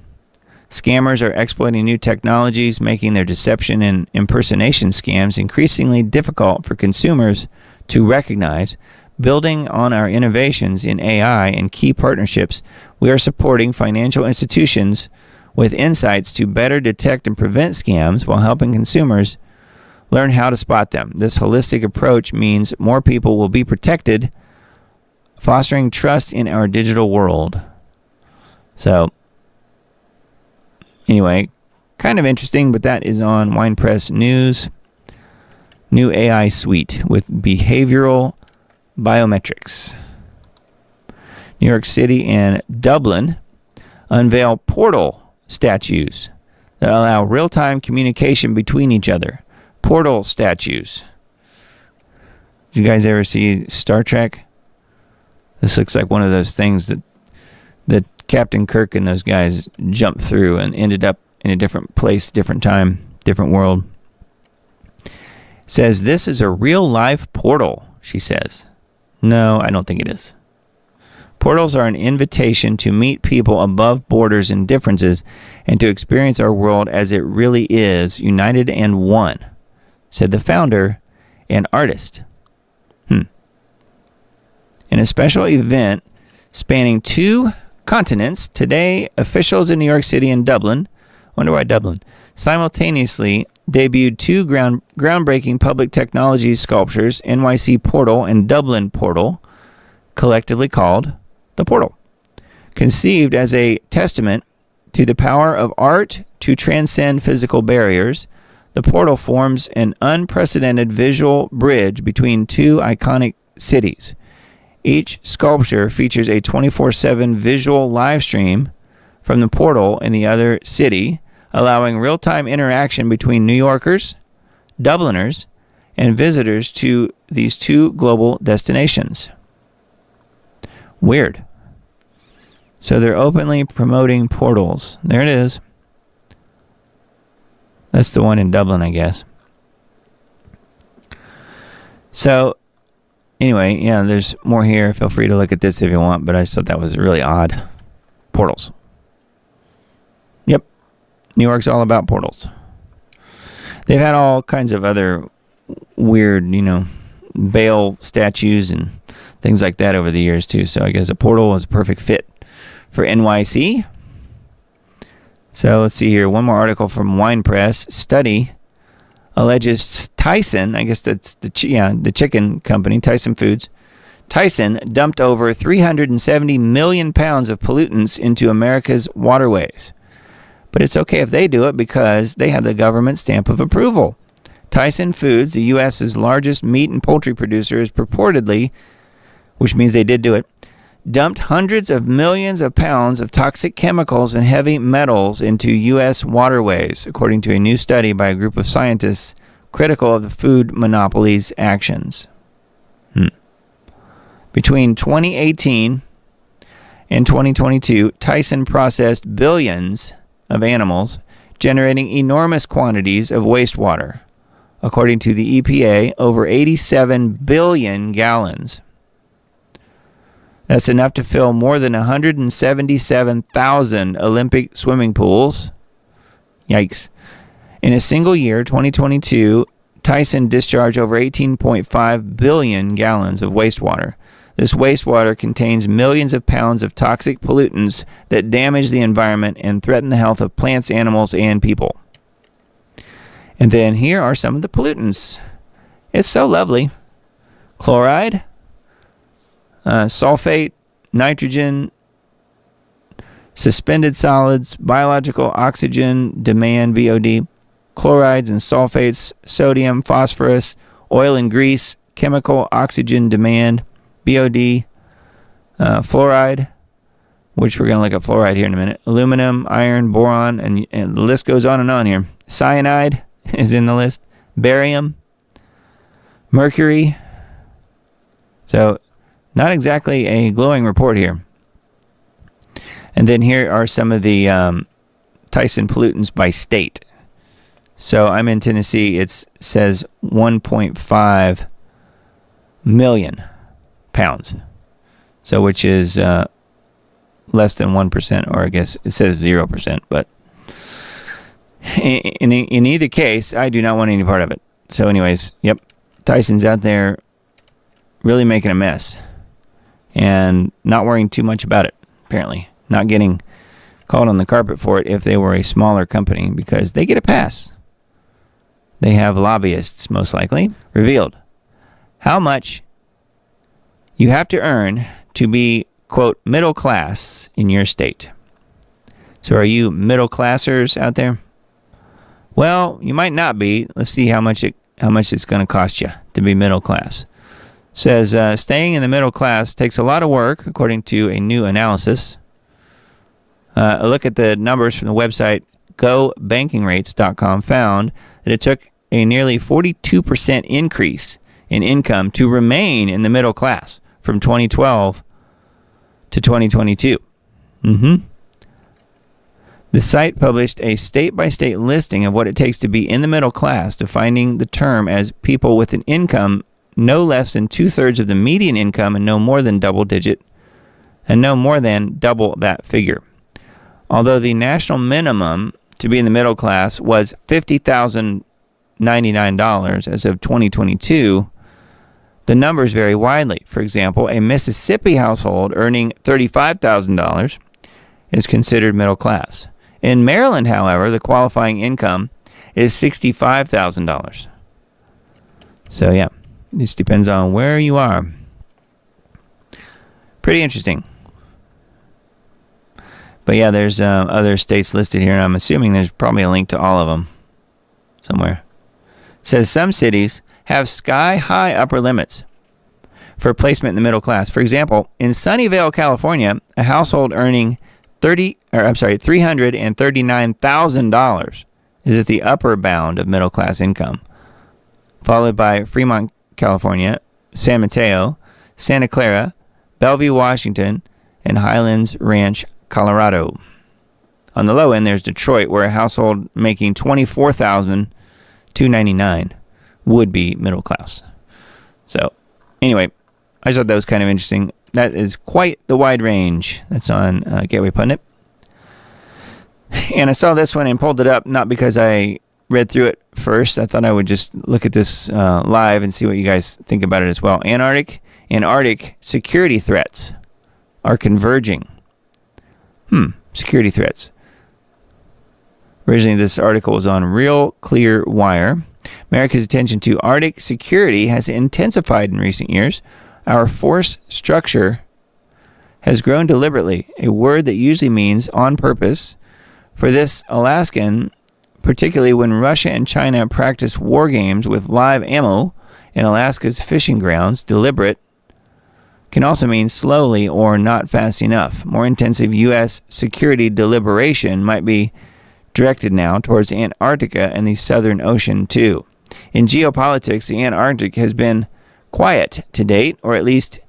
Scammers are exploiting new technologies, making their deception and impersonation scams increasingly difficult for consumers to recognize. Building on our innovations in AI and key partnerships, we are supporting financial institutions with insights to better detect and prevent scams while helping consumers learn how to spot them. This holistic approach means more people will be protected, fostering trust in our digital world. So, anyway, kind of interesting, but that is on Wine Press News. New AI suite with behavioral biometrics. New York City and Dublin unveil portal statues that allow real-time communication between each other. Portal statues. Did you guys ever see Star Trek? This looks like one of those things that Captain Kirk and those guys jumped through and ended up in a different place, different time, different world. Says this is a real life portal, she says. No, I don't think it is. Portals are an invitation to meet people above borders and differences and to experience our world as it really is, united and one, said the founder and artist. In a special event spanning 2 continents, today officials in New York City and Dublin, wonder why Dublin, simultaneously debuted 2 groundbreaking public technology sculptures, NYC Portal and Dublin Portal, collectively called the Portal. Conceived as a testament to the power of art to transcend physical barriers, the Portal forms an unprecedented visual bridge between 2 iconic cities. Each sculpture features a 24/7 visual live stream from the portal in the other city, allowing real-time interaction between New Yorkers, Dubliners, and visitors to these 2 global destinations. Weird. So they're openly promoting portals. There it is. That's the one in Dublin, I guess. So, anyway, yeah, there's more here. Feel free to look at this if you want, but I just thought that was really odd. Portals. Yep. New York's all about portals. They've had all kinds of other weird, Baal statues and things like that over the years, too. So I guess a portal was a perfect fit for NYC. So let's see here. One more article from Wine Press. Study alleges Tyson, I guess that's the chicken company, Tyson Foods. Tyson dumped over 370 million pounds of pollutants into America's waterways. But it's okay if they do it because they have the government stamp of approval. Tyson Foods, the U.S.'s largest meat and poultry producer, is purportedly, which means they did do it, dumped hundreds of millions of pounds of toxic chemicals and heavy metals into U.S. waterways, according to a new study by a group of scientists critical of the food monopoly's actions. Between 2018 and 2022, Tyson processed billions of animals, generating enormous quantities of wastewater. According to the EPA, over 87 billion gallons. That's enough to fill more than 177,000 Olympic swimming pools. Yikes. In a single year, 2022, Tyson discharged over 18.5 billion gallons of wastewater. This wastewater contains millions of pounds of toxic pollutants that damage the environment and threaten the health of plants, animals, and people. And then here are some of the pollutants. It's so lovely. Chloride, sulfate, nitrogen, suspended solids, biological oxygen demand, BOD, chlorides and sulfates, sodium, phosphorus, oil and grease, chemical oxygen demand, BOD, fluoride, which we're going to look at fluoride here in a minute, aluminum, iron, boron, and the list goes on and on here. Cyanide is in the list, barium, mercury. So not exactly a glowing report here. And then here are some of the Tyson pollutants by state. So I'm in Tennessee. It says 1.5 million pounds. So which is less than 1%, or I guess it says 0%. But in either case, I do not want any part of it. So anyways, yep, Tyson's out there really making a mess. And not worrying too much about it, apparently. Not getting called on the carpet for it if they were a smaller company, because they get a pass. They have lobbyists, most likely. Revealed how much you have to earn to be, quote, middle class in your state. So are you middle classers out there? Well, you might not be. Let's see how much it how much it's going to cost you to be middle class. Says, staying in the middle class takes a lot of work, according to a new analysis. A look at the numbers from the website gobankingrates.com found that it took a nearly 42% increase in income to remain in the middle class from 2012 to 2022. The site published a state-by-state listing of what it takes to be in the middle class, defining the term as people with an income no less than 2/3 of the median income and no more than double that figure. Although the national minimum to be in the middle class was $50,099 as of 2022, the numbers vary widely. For example, a Mississippi household earning $35,000 is considered middle class. In Maryland, however, the qualifying income is $65,000. So yeah, this depends on where you are. Pretty interesting. But yeah, there's other states listed here, and I'm assuming there's probably a link to all of them somewhere. It says some cities have sky-high upper limits for placement in the middle class. For example, in Sunnyvale, California, a household earning $339,000 is at the upper bound of middle class income, followed by Fremont, California, San Mateo, Santa Clara, Bellevue, Washington, and Highlands Ranch, Colorado. On the low end, there's Detroit, where a household making $24,299 would be middle class. So, anyway, I just thought that was kind of interesting. That is quite the wide range. That's on Gateway Pundit. And I saw this one and pulled it up, not because I read through it first. I thought I would just look at this live and see what you guys think about it as well. Antarctic security threats are converging. Security threats. Originally, this article was on Real Clear Wire. America's attention to Arctic security has intensified in recent years. Our force structure has grown deliberately, a word that usually means on purpose. For this Alaskan, particularly when Russia and China practice war games with live ammo in Alaska's fishing grounds, deliberate can also mean slowly or not fast enough. More intensive U.S. security deliberation might be directed now towards Antarctica and the Southern Ocean, too. In geopolitics, the Antarctic has been quiet to date, or at least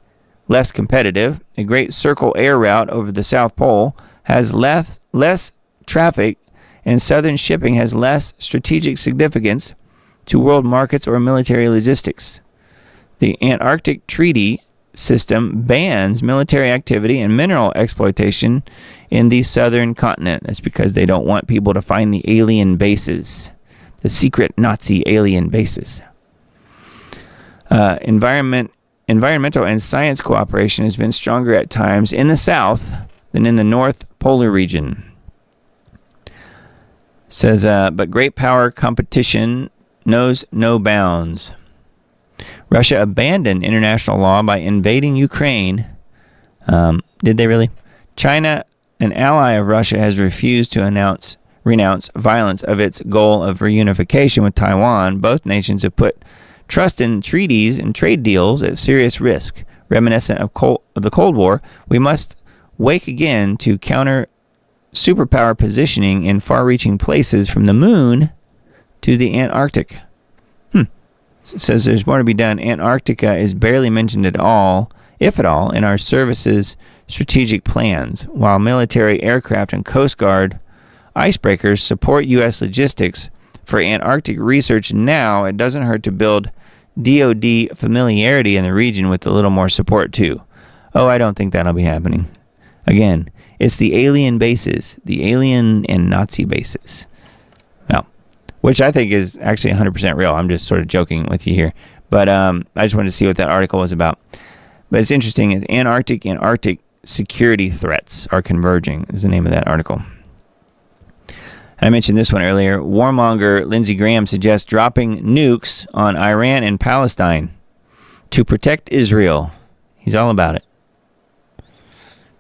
less competitive. A Great Circle air route over the South Pole has less traffic, and southern shipping has less strategic significance to world markets or military logistics. The Antarctic Treaty System bans military activity and mineral exploitation in the southern continent. That's because they don't want people to find the alien bases, the secret Nazi alien bases. Environmental and science cooperation has been stronger at times in the south than in the north polar region. Says, but great power competition knows no bounds. Russia abandoned international law by invading Ukraine. Did they really? China, an ally of Russia, has refused to renounce violence of its goal of reunification with Taiwan. Both nations have put trust in treaties and trade deals at serious risk. Reminiscent of the Cold War, we must wake again to counter superpower positioning in far-reaching places from the moon to the Antarctic. It says there's more to be done. Antarctica is barely mentioned at all, if at all, in our service's strategic plans. While military aircraft and Coast Guard icebreakers support U.S. logistics for Antarctic research now, it doesn't hurt to build DoD familiarity in the region with a little more support, too. Oh, I don't think that'll be happening. Again, it's the alien bases, the alien and Nazi bases. Well, which I think is actually 100% real. I'm just sort of joking with you here. But I just wanted to see what that article was about. But it's interesting. Antarctic and Arctic security threats are converging is the name of that article. I mentioned this one earlier. Warmonger Lindsey Graham suggests dropping nukes on Iran and Palestine to protect Israel. He's all about it.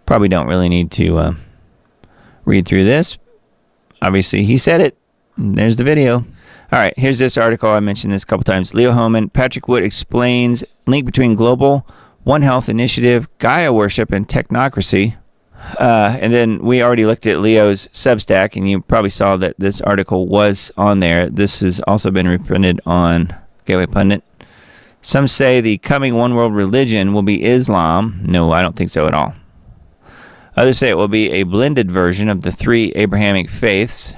Probably don't really need to read through this. Obviously, he said it. There's the video. All right, here's this article. I mentioned this a couple times. Leo Hohmann, Patrick Wood explains link between global One Health initiative, Gaia worship, and technocracy. And then we already looked at Leo's Substack, and you probably saw that this article was on there. This has also been reprinted on Gateway Pundit. Some say the coming one world religion will be Islam. No, I don't think so at all. Others say it will be a blended version of the three Abrahamic faiths,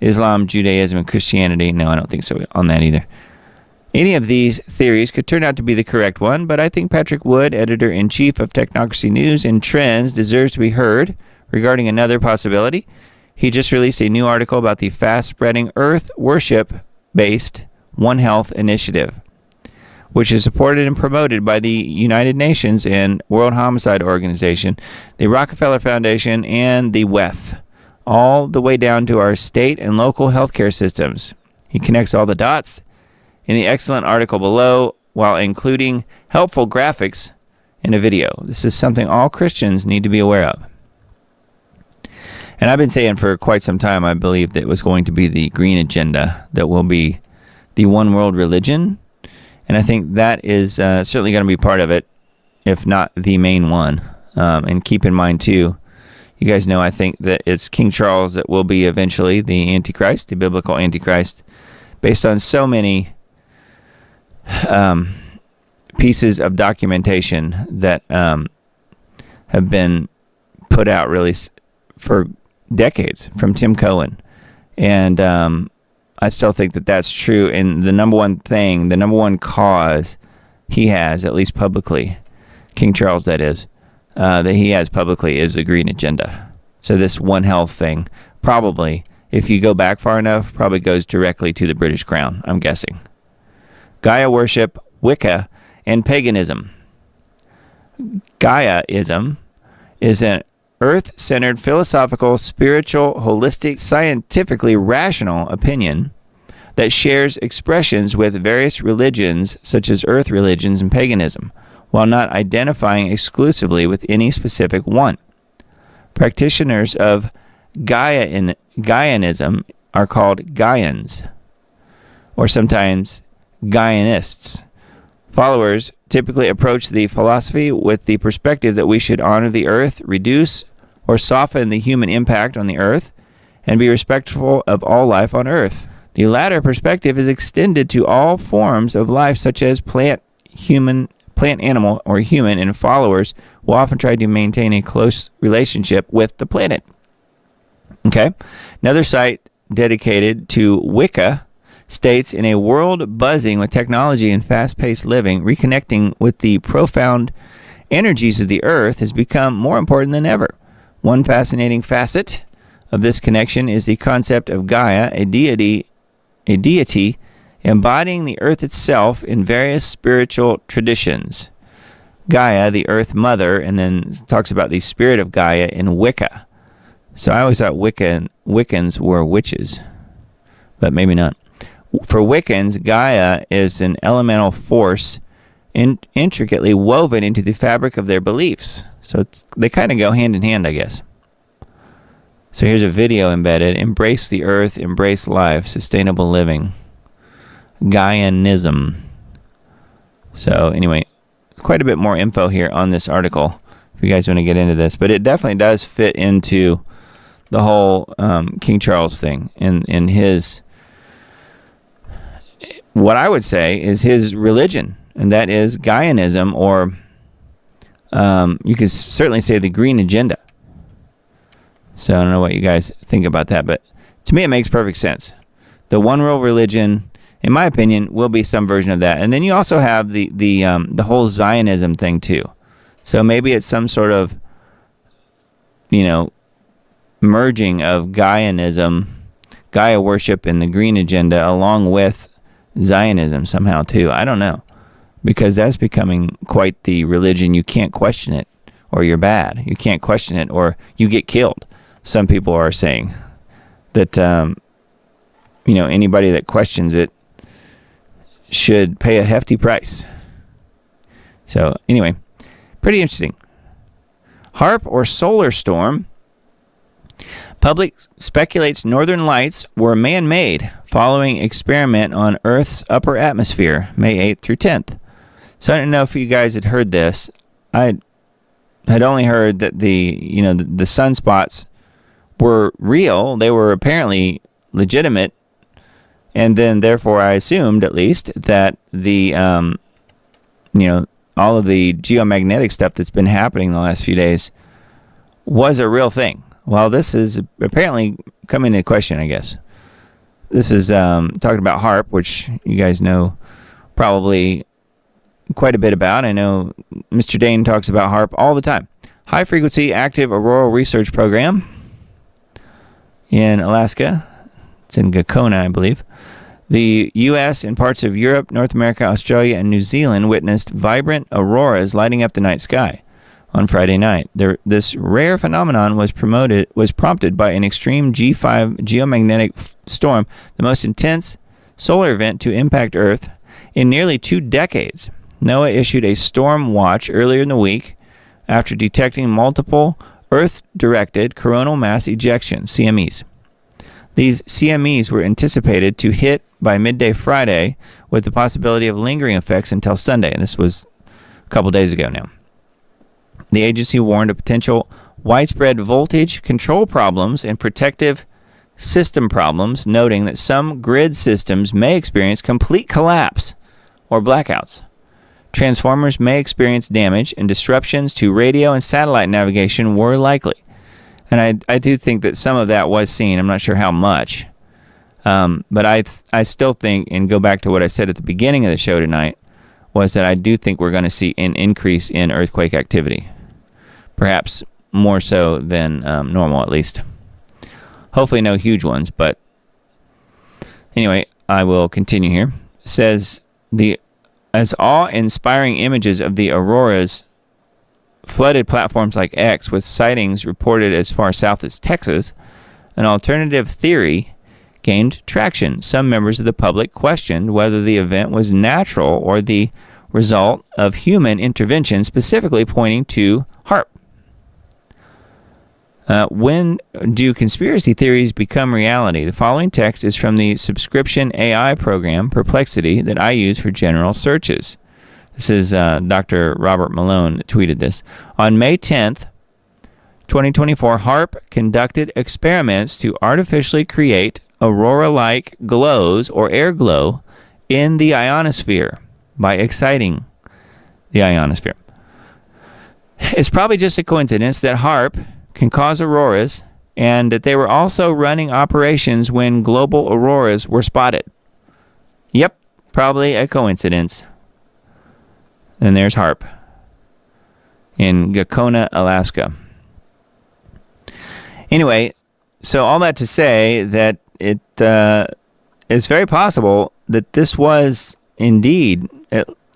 Islam, Judaism, and Christianity. No, I don't think so on that either. Any of these theories could turn out to be the correct one, but I think Patrick Wood, editor-in-chief of Technocracy News and Trends, deserves to be heard regarding another possibility. He just released a new article about the fast-spreading Earth worship-based One Health initiative, which is supported and promoted by the United Nations and World Homicide Organization, the Rockefeller Foundation, and the WEF, all the way down to our state and local healthcare systems. He connects all the dots in the excellent article below, while including helpful graphics in a video. This is something all Christians need to be aware of. And I've been saying for quite some time, I believe that it was going to be the green agenda that will be the one world religion. And I think that is certainly going to be part of it, if not the main one. And keep in mind, too, you guys know I think that it's King Charles that will be eventually the Antichrist, the biblical Antichrist, based on so many pieces of documentation that have been put out really for decades from Tim Cohen. And I still think that that's true. And the number one cause he has, at least publicly, King Charles that is, that he has publicly is the green agenda. So this One Health thing probably, if you go back far enough, probably goes directly to the British Crown, I'm guessing. Gaia worship, Wicca, and paganism. Gaiaism is an earth-centered, philosophical, spiritual, holistic, scientifically rational opinion that shares expressions with various religions such as earth religions and paganism, while not identifying exclusively with any specific one. Practitioners of Gaianism are called Gaians, or sometimes Gaianists. Followers typically approach the philosophy with the perspective that we should honor the earth, reduce or soften the human impact on the earth, and be respectful of all life on earth. The latter perspective is extended to all forms of life, such as plant, animal, or human, and followers will often try to maintain a close relationship with the planet. Okay? Another site dedicated to Wicca states, in a world buzzing with technology and fast-paced living, reconnecting with the profound energies of the earth has become more important than ever. One fascinating facet of this connection is the concept of Gaia, a deity embodying the earth itself in various spiritual traditions. Gaia, the earth mother, and then talks about the spirit of Gaia in Wicca. So I always thought Wiccans were witches, but maybe not. For Wiccans, Gaia is an elemental force intricately woven into the fabric of their beliefs. So they kind of go hand in hand, I guess. So here's a video embedded. Embrace the earth, embrace life, sustainable living. Gaianism. So anyway, quite a bit more info here on this article if you guys want to get into this. But it definitely does fit into the whole King Charles thing and his, what I would say is his religion, and that is Gaianism, or you could certainly say the green agenda. So I don't know what you guys think about that, but to me it makes perfect sense. The one world religion, in my opinion, will be some version of that. And then you also have the whole Zionism thing too. So maybe it's some sort of, merging of Gaianism, Gaia worship, and the green agenda along with Zionism somehow too. I don't know, because that's becoming quite the religion. You can't question it, or you're bad. You can't question it, or you get killed. Some people are saying that anybody that questions it should pay a hefty price. So anyway, pretty interesting. HARP, or solar storm, Public speculates northern lights were man-made following experiment on Earth's upper atmosphere, May 8th through 10th. So I don't know if you guys had heard this. I had only heard that the sunspots were real. They were apparently legitimate. And then therefore I assumed at least that the all of the geomagnetic stuff that's been happening the last few days was a real thing. Well, this is apparently coming into question, I guess. This is talking about HAARP, which you guys know probably quite a bit about. I know Mr. Dane talks about HAARP all the time. High Frequency Active Auroral Research Program in Alaska. It's in Gakona, I believe. The U.S. and parts of Europe, North America, Australia, and New Zealand witnessed vibrant auroras lighting up the night sky on Friday night. This rare phenomenon was prompted by an extreme G5 geomagnetic storm, the most intense solar event to impact Earth in nearly 2 decades. NOAA issued a storm watch earlier in the week after detecting multiple Earth-directed coronal mass ejections, CMEs. These CMEs were anticipated to hit by midday Friday, with the possibility of lingering effects until Sunday. And this was a couple days ago now. The agency warned of potential widespread voltage control problems and protective system problems, noting that some grid systems may experience complete collapse or blackouts. Transformers may experience damage, and disruptions to radio and satellite navigation were likely. And I do think that some of that was seen. I'm not sure how much. But I still think, and go back to what I said at the beginning of the show tonight, was that I do think we're going to see an increase in earthquake activity. Perhaps more so than normal, at least. Hopefully no huge ones, but anyway, I will continue here. It says, as awe-inspiring images of the auroras flooded platforms like X, with sightings reported as far south as Texas, an alternative theory gained traction. Some members of the public questioned whether the event was natural or the result of human intervention, specifically pointing to HAARP. When do conspiracy theories become reality? The following text is from the subscription AI program Perplexity that I use for general searches. This is Dr. Robert Malone that tweeted this. On May 10th, 2024, HAARP conducted experiments to artificially create aurora-like glows or air glow in the ionosphere by exciting the ionosphere. It's probably just a coincidence that HAARP can cause auroras and that they were also running operations when global auroras were spotted. Yep, probably a coincidence. And there's HAARP in Gakona, Alaska. Anyway, so all that to say that it is very possible that this was indeed,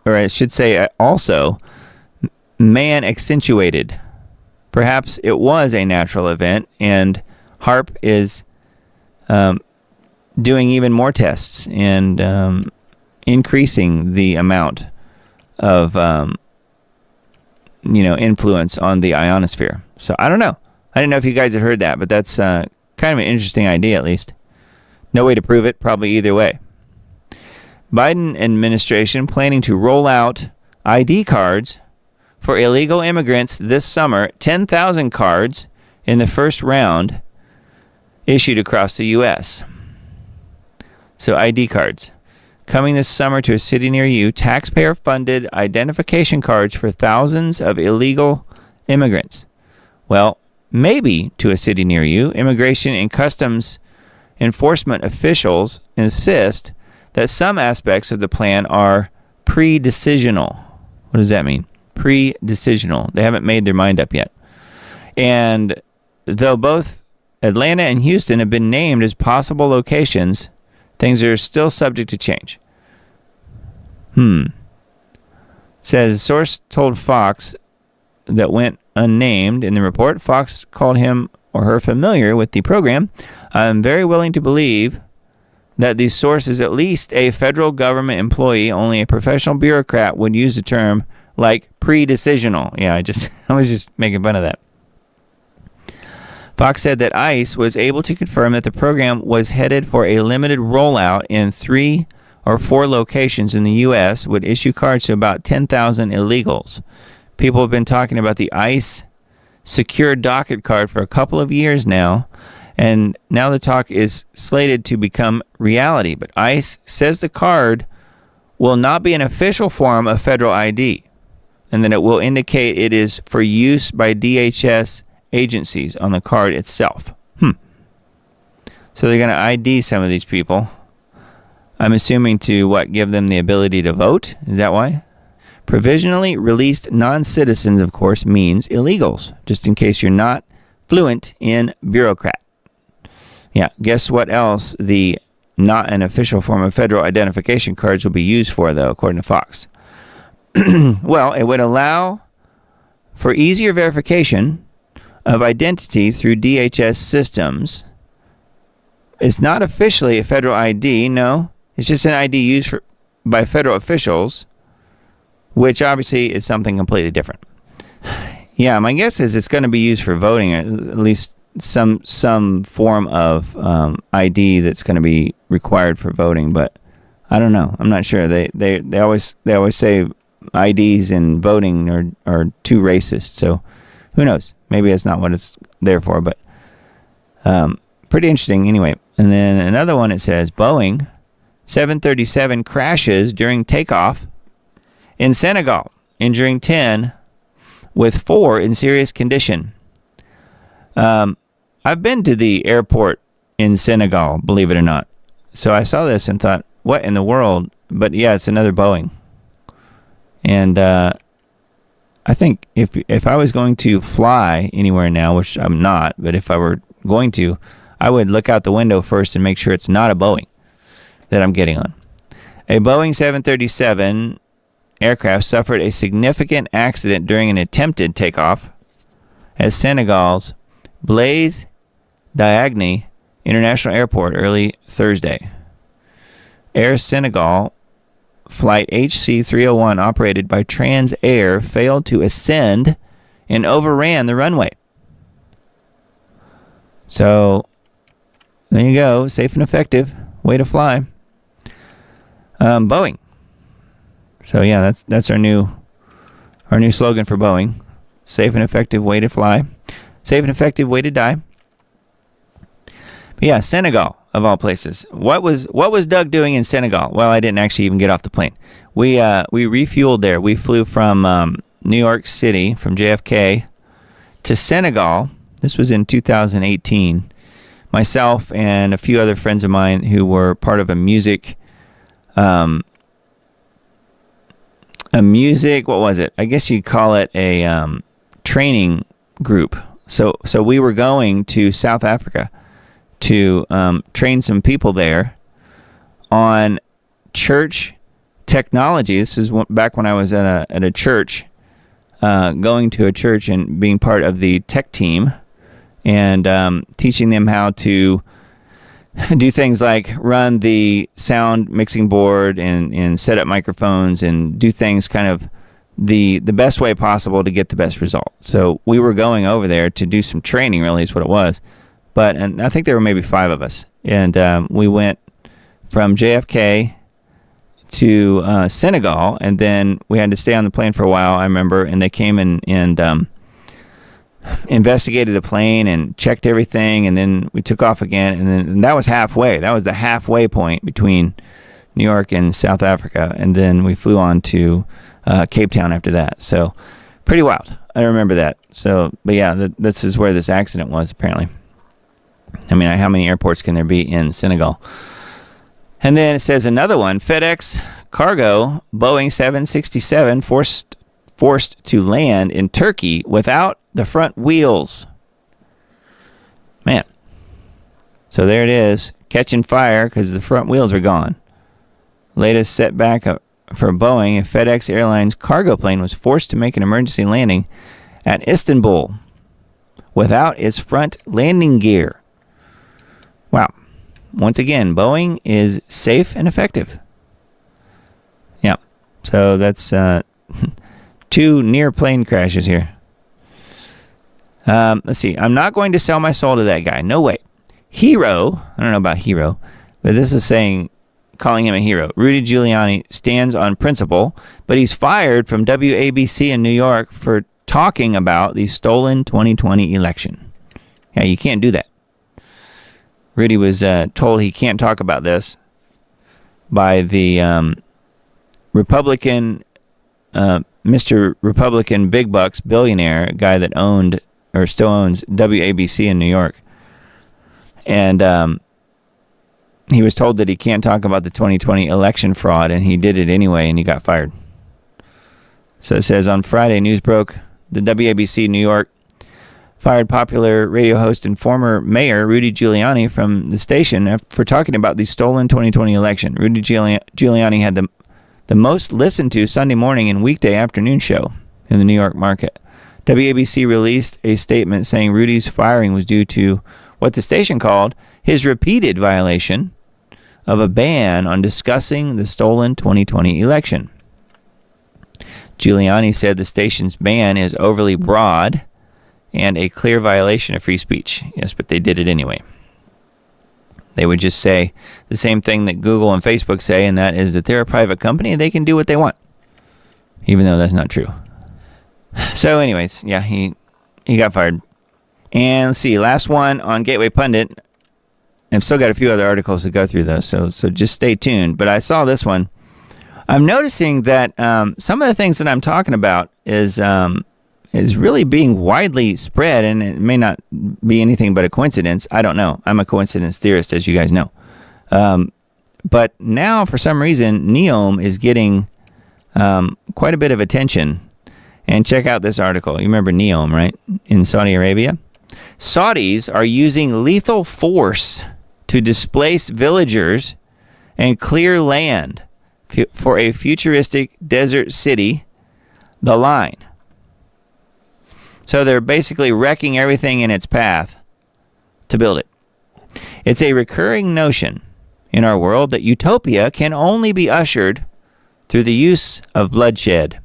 or I should say also, man-accentuated. Perhaps it was a natural event, and HAARP is doing even more tests and increasing the amount of influence on the ionosphere. So I don't know. I didn't know if you guys had heard that, but that's kind of an interesting idea, at least. No way to prove it, probably either way. Biden administration planning to roll out ID cards for illegal immigrants this summer. 10,000 cards in the first round issued across the U.S. So ID cards. Coming this summer to a city near you, taxpayer-funded identification cards for thousands of illegal immigrants. Well, maybe to a city near you, Immigration and Customs Enforcement officials insist that some aspects of the plan are pre-decisional. What does that mean? Pre-decisional. They haven't made their mind up yet. And though both Atlanta and Houston have been named as possible locations, things are still subject to change. Says a source told Fox that went unnamed in the report. Fox called him or her familiar with the program. I'm very willing to believe that the source is at least a federal government employee. Only a professional bureaucrat would use the term like pre-decisional. Yeah, I was just making fun of that. Fox said that ICE was able to confirm that the program was headed for a limited rollout in 3 or 4 locations in the U.S., would issue cards to about 10,000 illegals. People have been talking about the ICE secure docket card for a couple of years now, and now the talk is slated to become reality. But ICE says the card will not be an official form of federal ID, and that it will indicate it is for use by DHS agencies on the card itself. So they're going to ID some of these people. I'm assuming to, give them the ability to vote? Is that why? Provisionally released non-citizens, of course, means illegals, just in case you're not fluent in bureaucrat. Yeah, guess what else the not an official form of federal identification cards will be used for, though, according to Fox. Well, it would allow for easier verification of identity through DHS systems. It's not officially a federal ID, no. It's just an ID used by federal officials, which obviously is something completely different. Yeah, my guess is it's going to be used for voting, or at least some form of ID that's going to be required for voting. But I don't know. I'm not sure. They always say IDs and voting are too racist. So who knows? Maybe that's not what it's there for. But pretty interesting anyway. And then another one, it says Boeing 737 crashes during takeoff in Senegal, injuring 10 with 4 in serious condition. I've been to the airport in Senegal, believe it or not. So I saw this and thought, what in the world? But yeah, it's another Boeing. And I think if I was going to fly anywhere now, which I'm not, but if I were going to, I would look out the window first and make sure it's not a Boeing that I'm getting on. A Boeing 737 aircraft suffered a significant accident during an attempted takeoff at Senegal's Blaise Diagne International Airport early Thursday. Air Senegal flight HC301 operated by Transair failed to ascend and overran the runway. So there you go, safe and effective way to fly. Boeing. So yeah, that's our new slogan for Boeing. Safe and effective way to fly. Safe and effective way to die. But yeah, Senegal of all places. What was Doug doing in Senegal? Well, I didn't actually even get off the plane. We refueled there. We flew from New York City, from JFK to Senegal. This was in 2018. Myself and a few other friends of mine who were part of a music, what was it? I guess you'd call it a training group. So we were going to South Africa to train some people there on church technology. This is back when I was at a church, going to a church and being part of the tech team, and teaching them how to do things like run the sound mixing board and set up microphones and do things kind of the best way possible to get the best result. So we were going over there to do some training, really is what it was. And I think there were maybe 5 of us. And we went from JFK to Senegal, and then we had to stay on the plane for a while, I remember, and they came and investigated the plane and checked everything, and then we took off again, and that was halfway. That was the halfway point between New York and South Africa, and then we flew on to Cape Town after that. So pretty wild. I remember that. So, but yeah, this is where this accident was, apparently. I mean, how many airports can there be in Senegal? And then it says another one, FedEx cargo Boeing 767 forced to land in Turkey without the front wheels. Man. So there it is, catching fire because the front wheels are gone. Latest setback for Boeing, a FedEx Airlines cargo plane was forced to make an emergency landing at Istanbul without its front landing gear. Wow. Once again, Boeing is safe and effective. Yeah. So that's 2 near plane crashes here. Let's see. I'm not going to sell my soul to that guy. No way. Hero. I don't know about hero, but this is calling him a hero. Rudy Giuliani stands on principle, but he's fired from WABC in New York for talking about the stolen 2020 election. Yeah, you can't do that. Rudy was told he can't talk about this by the Republican, Mr. Republican Big Bucks billionaire, guy that owned or still owns WABC in New York. And he was told that he can't talk about the 2020 election fraud, and he did it anyway, and he got fired. So it says, on Friday, news broke the WABC New York fired popular radio host and former mayor Rudy Giuliani from the station for talking about the stolen 2020 election. Rudy Giuliani had the most listened to Sunday morning and weekday afternoon show in the New York market. WABC released a statement saying Rudy's firing was due to what the station called his repeated violation of a ban on discussing the stolen 2020 election. Giuliani said the station's ban is overly broad and a clear violation of free speech. Yes, but they did it anyway. They would just say the same thing that Google and Facebook say, and that is that they're a private company and they can do what they want, even though that's not true. So anyways, yeah, he got fired. And let's see, last one on Gateway Pundit. I've still got a few other articles to go through, though, so just stay tuned. But I saw this one. I'm noticing that some of the things that I'm talking about is really being widely spread, and it may not be anything but a coincidence. I don't know. I'm a coincidence theorist, as you guys know. But now, for some reason, Neom is getting quite a bit of attention. And check out this article. You remember Neom, right? In Saudi Arabia? Saudis are using lethal force to displace villagers and clear land for a futuristic desert city, The Line. So they're basically wrecking everything in its path to build it. It's a recurring notion in our world that utopia can only be ushered through the use of bloodshed.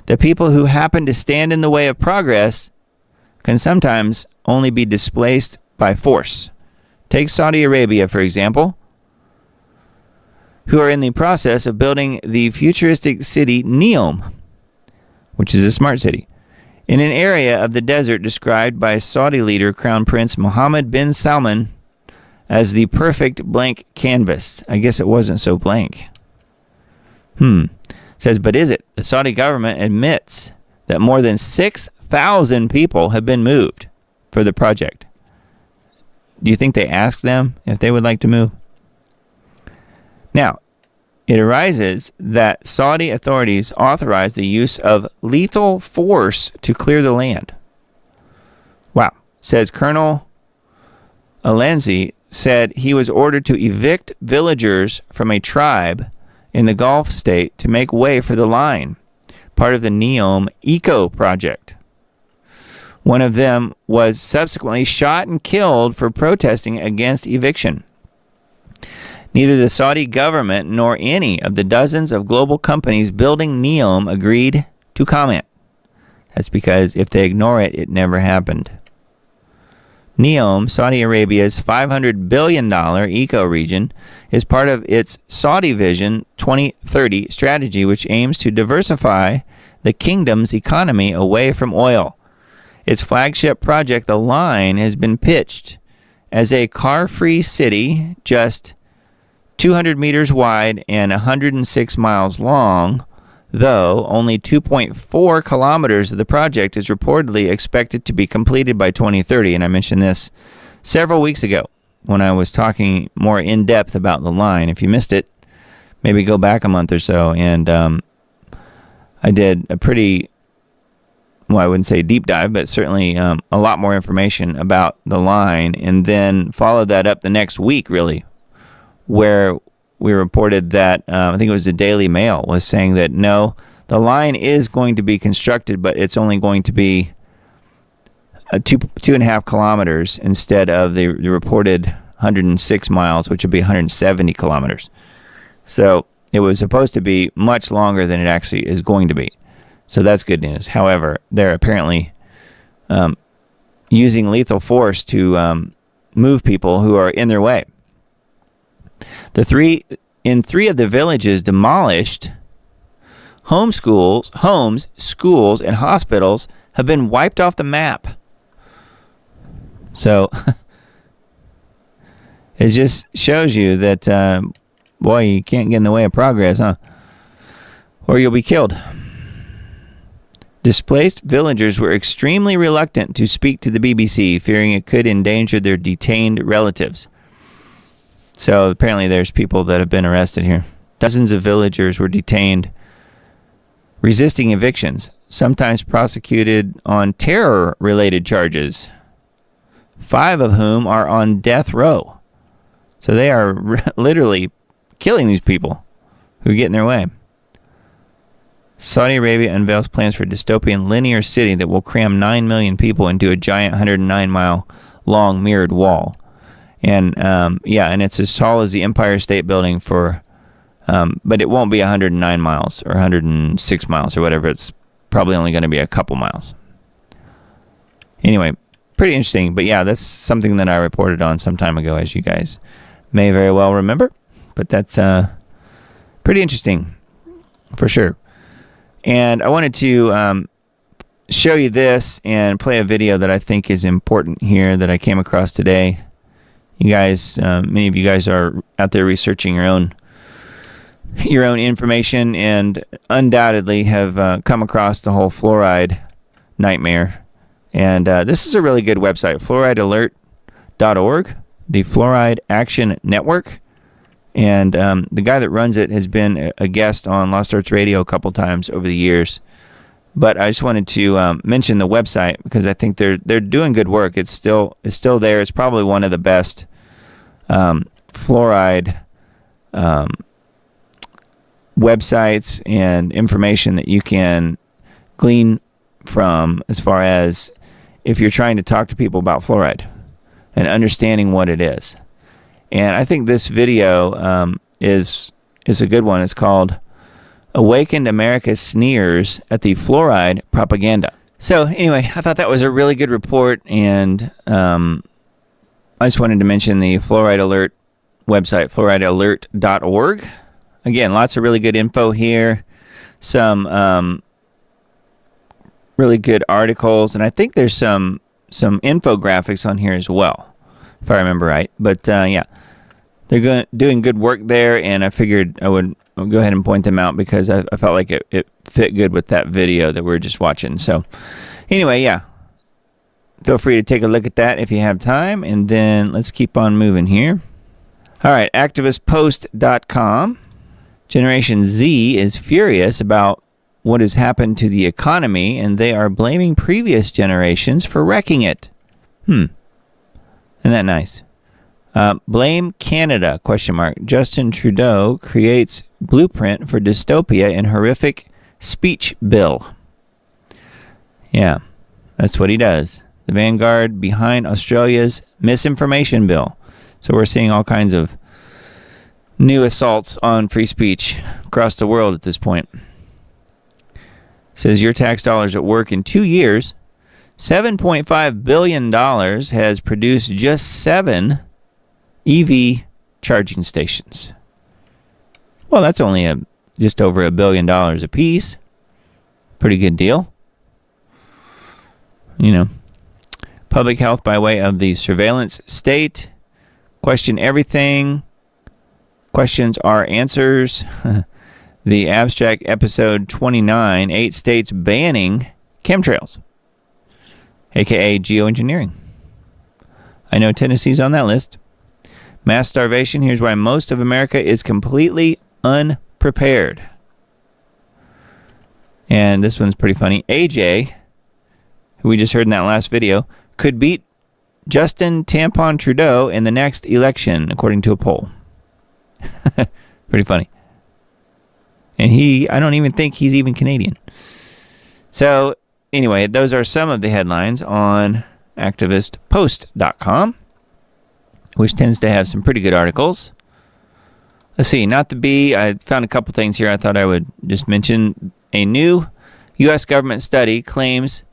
The people who happen to stand in the way of progress can sometimes only be displaced by force. Take Saudi Arabia, for example, who are in the process of building the futuristic city Neom, which is a smart city, in an area of the desert described by Saudi leader Crown Prince Mohammed bin Salman as the perfect blank canvas. I guess it wasn't so blank. Says, but is it? The Saudi government admits that more than 6,000 people have been moved for the project. Do you think they asked them if they would like to move? Now, it arises that Saudi authorities authorized the use of lethal force to clear the land. Wow. Says Colonel Alenzi said he was ordered to evict villagers from a tribe in the Gulf state to make way for The Line, part of the Neom Eco Project. One of them was subsequently shot and killed for protesting against eviction. Neither the Saudi government nor any of the dozens of global companies building Neom agreed to comment. That's because if they ignore it, it never happened. Neom, Saudi Arabia's $500 billion eco-region, is part of its Saudi Vision 2030 strategy, which aims to diversify the kingdom's economy away from oil. Its flagship project, The Line, has been pitched as a car-free city just 200 meters wide and 106 miles long, though only 2.4 kilometers of the project is reportedly expected to be completed by 2030. And I mentioned this several weeks ago when I was talking more in depth about The Line. If you missed it, maybe go back a month or so. And I did a pretty, well, I wouldn't say deep dive, but certainly a lot more information about The Line, and then followed that up the next week, really, where we reported that, I think it was the Daily Mail, was saying that no, The Line is going to be constructed, but it's only going to be 2.5 kilometers instead of the reported 106 miles, which would be 170 kilometers. So it was supposed to be much longer than it actually is going to be. So that's good news. However, they're apparently using lethal force to move people who are in their way. In three of the villages demolished, homes, schools, and hospitals have been wiped off the map. So it just shows you that, boy, you can't get in the way of progress, huh? Or you'll be killed. Displaced villagers were extremely reluctant to speak to the BBC, fearing it could endanger their detained relatives. So apparently there's people that have been arrested here. Dozens of villagers were detained, resisting evictions, sometimes prosecuted on terror-related charges, 5 of whom are on death row. So they are literally killing these people who get in their way. Saudi Arabia unveils plans for a dystopian linear city that will cram 9 million people into a giant 109-mile-long mirrored wall. And, and it's as tall as the Empire State Building but it won't be 109 miles or 106 miles or whatever. It's probably only going to be a couple miles. Anyway, pretty interesting. But yeah, that's something that I reported on some time ago, as you guys may very well remember. But that's pretty interesting for sure. And I wanted to show you this and play a video that I think is important here that I came across today. You guys, many of you guys are out there researching your own information and undoubtedly have come across the whole fluoride nightmare. And this is a really good website, fluoridealert.org, the Fluoride Action Network. And the guy that runs it has been a guest on Lost Arts Radio a couple times over the years. But I just wanted to mention the website because I think they're doing good work. It's still there. It's probably one of the best fluoride websites and information that you can glean from, as far as if you're trying to talk to people about fluoride and understanding what it is. And I think this video is a good one. It's called "Awakened America Sneers at the Fluoride Propaganda." So anyway, I thought that was a really good report, and I just wanted to mention the Fluoride Alert website, fluoridealert.org. Again, lots of really good info here. Some really good articles, and I think there's some infographics on here as well, if I remember right. But yeah, they're doing good work there, and I figured I would go ahead and point them out because I felt like it fit good with that video that we were just watching. So anyway, yeah, feel free to take a look at that if you have time, and then let's keep on moving here. All right, activistpost.com. Generation Z is furious about what has happened to the economy, and they are blaming previous generations for wrecking it. Isn't that nice? Blame Canada, ? Justin Trudeau creates blueprint for dystopia in horrific speech bill. Yeah, that's what he does. The vanguard behind Australia's misinformation bill. So we're seeing all kinds of new assaults on free speech across the world at this point. It says your tax dollars at work in 2 years. $7.5 billion has produced just 7 EV charging stations. Well, that's only just over $1 billion a piece. Pretty good deal. You know, public health by way of the surveillance state. Question everything. Questions are answers. The abstract episode 29, 8 states banning chemtrails, aka geoengineering. I know Tennessee's on that list. Mass starvation. Here's why most of America is completely unprepared. And this one's pretty funny. AJ, who we just heard in that last video, could beat Justin Tampon Trudeau in the next election, according to a poll. Pretty funny. And I don't even think he's even Canadian. So, anyway, those are some of the headlines on activistpost.com, which tends to have some pretty good articles. Let's see, not to be, I found a couple things here I thought I would just mention. A new U.S. government study claims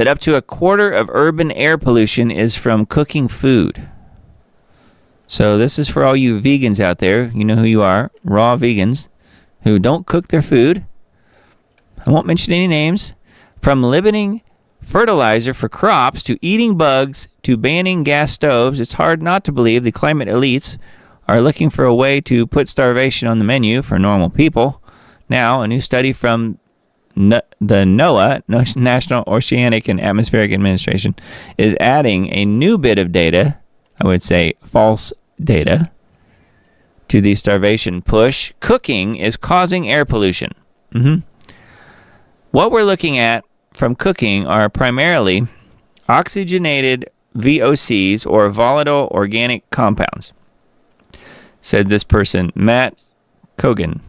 that up to a quarter of urban air pollution is from cooking food. So this is for all you vegans out there. You know who you are. Raw vegans who don't cook their food. I won't mention any names. From limiting fertilizer for crops to eating bugs to banning gas stoves, it's hard not to believe the climate elites are looking for a way to put starvation on the menu for normal people. Now, a new study from the NOAA, National Oceanic and Atmospheric Administration, is adding a new bit of data, I would say false data, to the starvation push. Cooking is causing air pollution. What we're looking at from cooking are primarily oxygenated VOCs, or volatile organic compounds, said this person, Matt Cogan,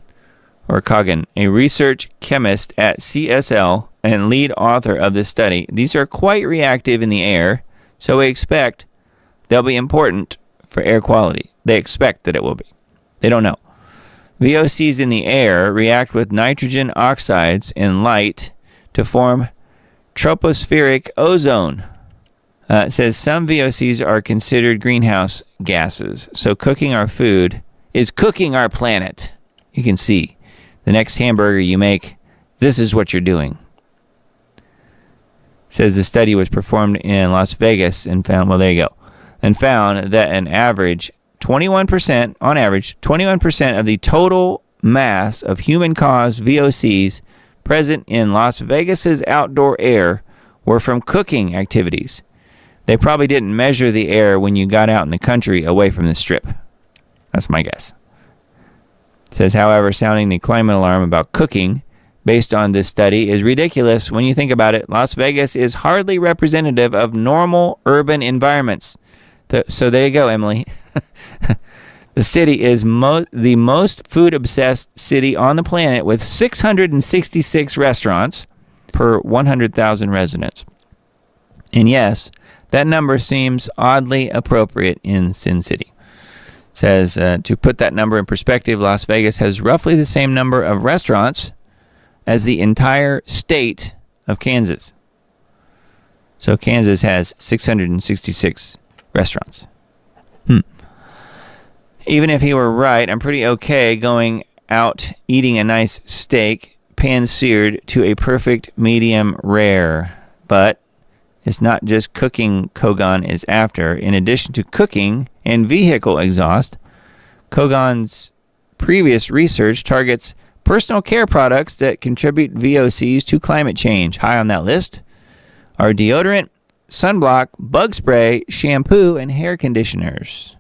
a research chemist at CSL and lead author of this study. These are quite reactive in the air, so we expect they'll be important for air quality. They expect that it will be. They don't know. VOCs in the air react with nitrogen oxides and light to form tropospheric ozone. It says some VOCs are considered greenhouse gases, so cooking our food is cooking our planet. You can see the next hamburger you make, this is what you're doing. It says the study was performed in Las Vegas and found, well, there you go, and found that on average 21% of the total mass of human-caused VOCs present in Las Vegas's outdoor air were from cooking activities. They probably didn't measure the air when you got out in the country away from the strip. That's my guess. It says, however, sounding the climate alarm about cooking based on this study is ridiculous when you think about it. Las Vegas is hardly representative of normal urban environments. So there you go, Emily. The city is the most food-obsessed city on the planet, with 666 restaurants per 100,000 residents. And yes, that number seems oddly appropriate in Sin City. It says, to put that number in perspective, Las Vegas has roughly the same number of restaurants as the entire state of Kansas. So Kansas has 666 restaurants. Even if he were right, I'm pretty okay going out eating a nice steak, pan-seared to a perfect medium rare. But it's not just cooking Kogan is after. In addition to cooking and vehicle exhaust, Kogan's previous research targets personal care products that contribute VOCs to climate change. High on that list are deodorant, sunblock, bug spray, shampoo, and hair conditioners.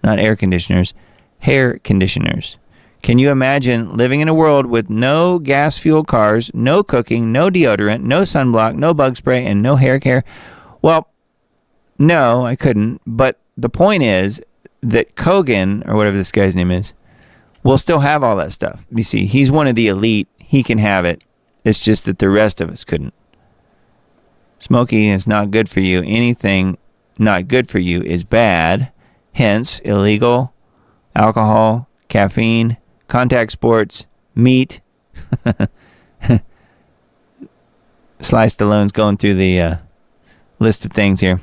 Not air conditioners, hair conditioners. Can you imagine living in a world with no gas-fueled cars, no cooking, no deodorant, no sunblock, no bug spray, and no hair care? Well, no, I couldn't. But the point is that Kogan, or whatever this guy's name is, will still have all that stuff. You see, he's one of the elite. He can have it. It's just that the rest of us couldn't. Smoking is not good for you. Anything not good for you is bad. Hence, illegal, alcohol, caffeine, contact sports, meat. Sly Stallone's going through the list of things here.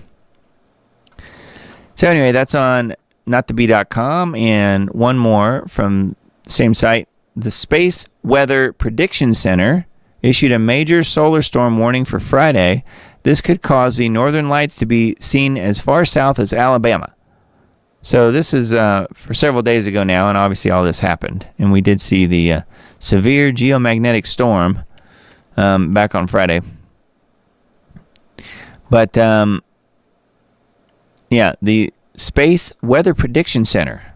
So anyway, that's on notthebee.com, and one more from the same site. The Space Weather Prediction Center issued a major solar storm warning for Friday. This could cause the northern lights to be seen as far south as Alabama. So this is for several days ago now, and obviously all this happened. And we did see the severe geomagnetic storm back on Friday. But, yeah, the Space Weather Prediction Center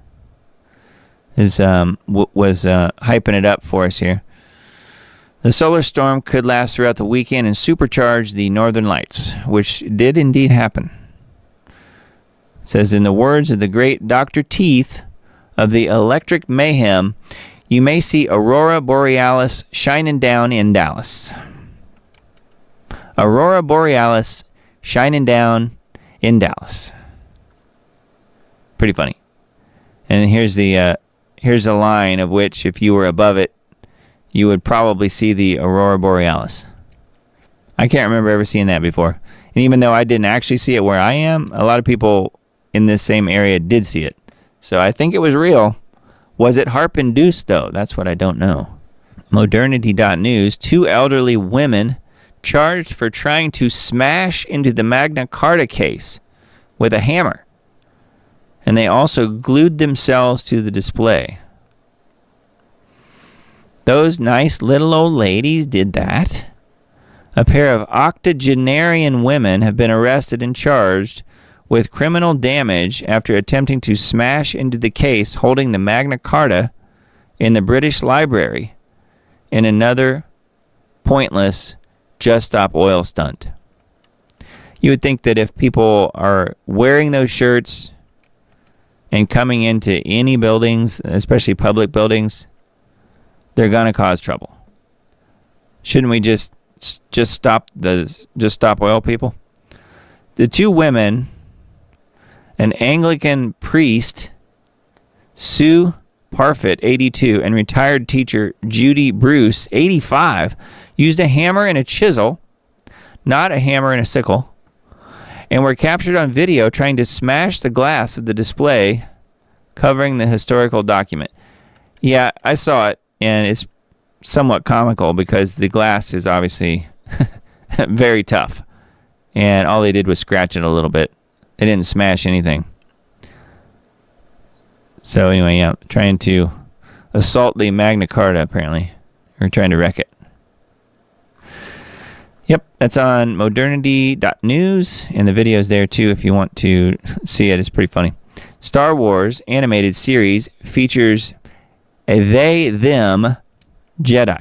is was hyping it up for us here. The solar storm could last throughout the weekend and supercharge the northern lights, which did indeed happen. It says, in the words of the great Dr. Teeth of the Electric Mayhem, you may see Aurora Borealis shining down in Dallas. Aurora Borealis shining down in Dallas. Pretty funny. And here's a line of which, if you were above it, you would probably see the Aurora Borealis. I can't remember ever seeing that before. And even though I didn't actually see it where I am, a lot of people in this same area did see it. So I think it was real. Was it HAARP-induced, though? That's what I don't know. Modernity.news, 2 elderly women charged for trying to smash into the Magna Carta case with a hammer. And they also glued themselves to the display. Those nice little old ladies did that. A pair of octogenarian women have been arrested and charged with criminal damage after attempting to smash into the case holding the Magna Carta in the British Library in another pointless Just Stop Oil stunt. You would think that if people are wearing those shirts and coming into any buildings, especially public buildings, they're going to cause trouble. Shouldn't we just stop oil people? The 2 women, an Anglican priest, Sue Parfit, 82, and retired teacher Judy Bruce, 85, used a hammer and a chisel, not a hammer and a sickle, and were captured on video trying to smash the glass of the display covering the historical document. Yeah, I saw it, and it's somewhat comical because the glass is obviously very tough, and all they did was scratch it a little bit. They didn't smash anything. So anyway, yeah, trying to assault the Magna Carta, apparently. Or trying to wreck it. Yep, that's on modernity.news, and the video's there too if you want to see it. It's pretty funny. Star Wars animated series features a they-them Jedi.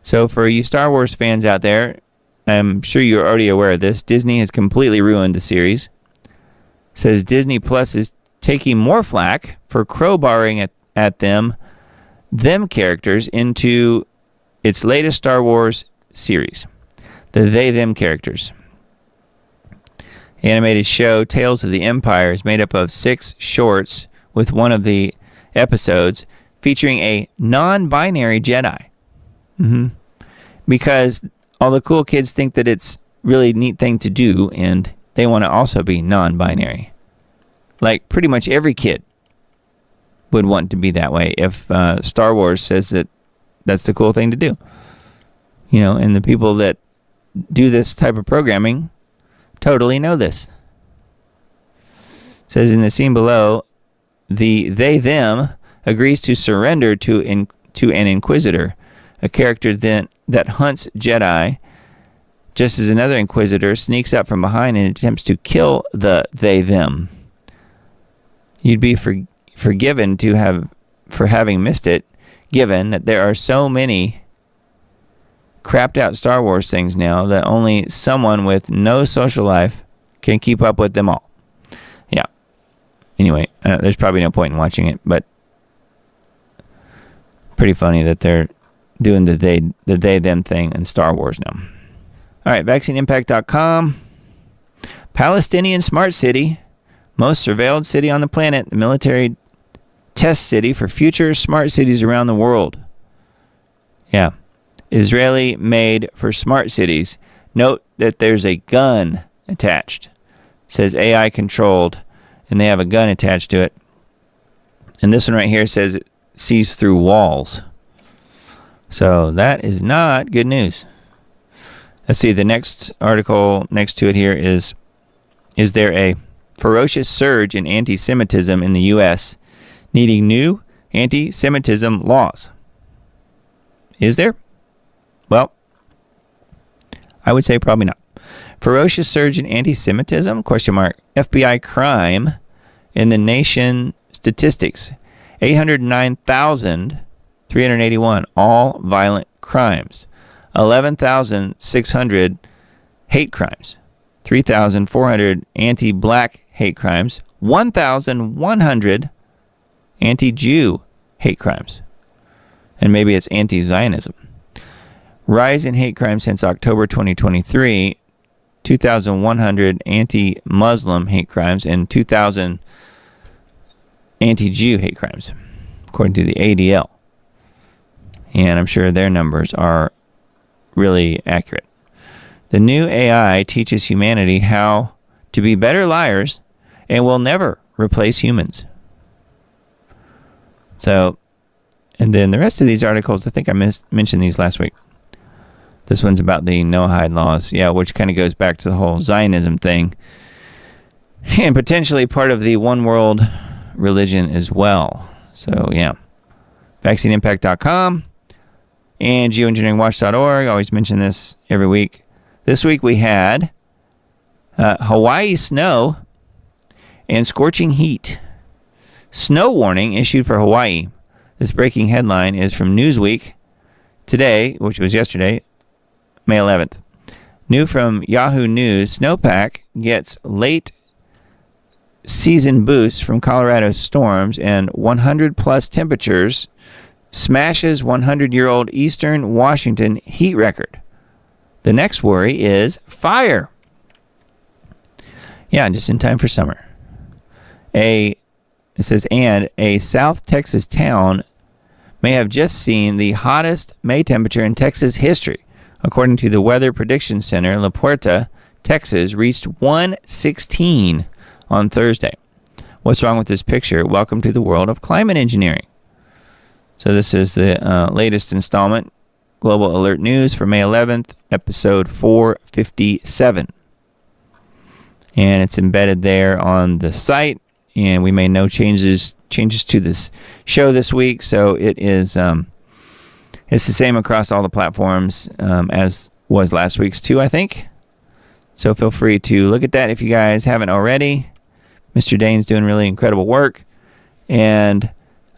So for you Star Wars fans out there, I'm sure you're already aware of this. Disney has completely ruined the series. Says Disney Plus is taking more flack for crowbarring at them characters into its latest Star Wars series. The they-them characters. Animated show Tales of the Empire is made up of 6 shorts with one of the episodes featuring a non-binary Jedi. Because all the cool kids think that it's really a neat thing to do, and they want to also be non-binary. Like pretty much every kid would want to be that way if Star Wars says that that's the cool thing to do. You know, and the people that do this type of programming totally know this. It says in the scene below, the they-them agrees to surrender to an Inquisitor, a character that hunts Jedi, just as another Inquisitor sneaks up from behind and attempts to kill the they-them. You'd be forgiven for having missed it, given that there are so many crapped out Star Wars things now that only someone with no social life can keep up with them all. Yeah. Anyway, there's probably no point in watching it, but pretty funny that they're doing the they-them thing in Star Wars now. All right, vaccineimpact.com. Palestinian smart city, most surveilled city on the planet, the military test city for future smart cities around the world. Yeah. Israeli made for smart cities. Note that there's a gun attached. It says AI controlled, and they have a gun attached to it. And this one right here says it sees through walls. So that is not good news. Let's see, the next article next to it here is there a ferocious surge in anti-Semitism in the U.S., needing new anti-Semitism laws? Is there? Well, I would say probably not. Ferocious surge in anti-Semitism? ? FBI crime in the nation statistics. 809,381 all violent crimes. 11,600 hate crimes. 3,400 anti-black hate crimes. 1,100 anti-Jew hate crimes. And maybe it's anti-Zionism. Rise in hate crimes since October 2023, 2,100 anti-Muslim hate crimes and 2,000 anti-Jew hate crimes, according to the ADL. And I'm sure their numbers are really accurate. The new AI teaches humanity how to be better liars and will never replace humans. So, and then the rest of these articles, I think I mentioned these last week. This one's about the no-hide laws, which kind of goes back to the whole Zionism thing. And potentially part of the one world religion as well. So, vaccineimpact.com and geoengineeringwatch.org. I always mention this every week. This week we had Hawaii snow and scorching heat. Snow warning issued for Hawaii. This breaking headline is from Newsweek today, which was yesterday, May 11th. New from Yahoo News, snowpack gets late season boosts from Colorado storms and 100-plus temperatures smashes 100-year-old Eastern Washington heat record. The next worry is fire. Just in time for summer. It says, and a South Texas town may have just seen the hottest May temperature in Texas history. According to the Weather Prediction Center, La Puerta, Texas, reached 116 on Thursday. What's wrong with this picture? Welcome to the world of climate engineering. So this is the latest installment, Global Alert News for May 11th, episode 457. And it's embedded there on the site, and we made no changes to this show this week, so it is it's the same across all the platforms as was last week's too, I think. So feel free to look at that if you guys haven't already. Mr. Dane's doing really incredible work. And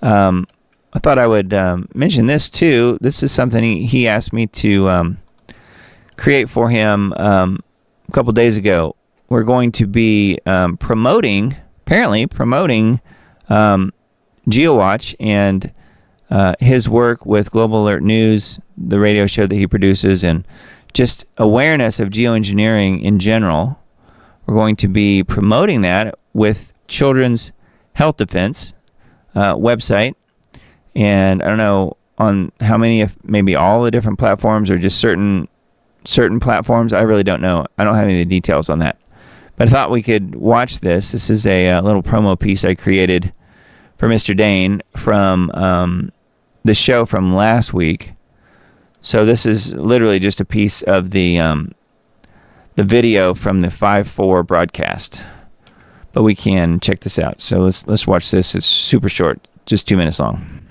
I thought I would mention this too. This is something he asked me to create for him a couple days ago. We're going to be promoting GeoWatch and his work with Global Alert News, the radio show that he produces, and just awareness of geoengineering in general. We're going to be promoting that with Children's Health Defense website. And I don't know on how many, if maybe all the different platforms or just certain platforms. I really don't know. I don't have any of the details on that. But I thought we could watch this. This is a little promo piece I created for Mr. Dane from the show from last week. So this is literally just a piece of the video from the 5/4 broadcast. But we can check this out. So let's watch this. It's super short, just 2 minutes long.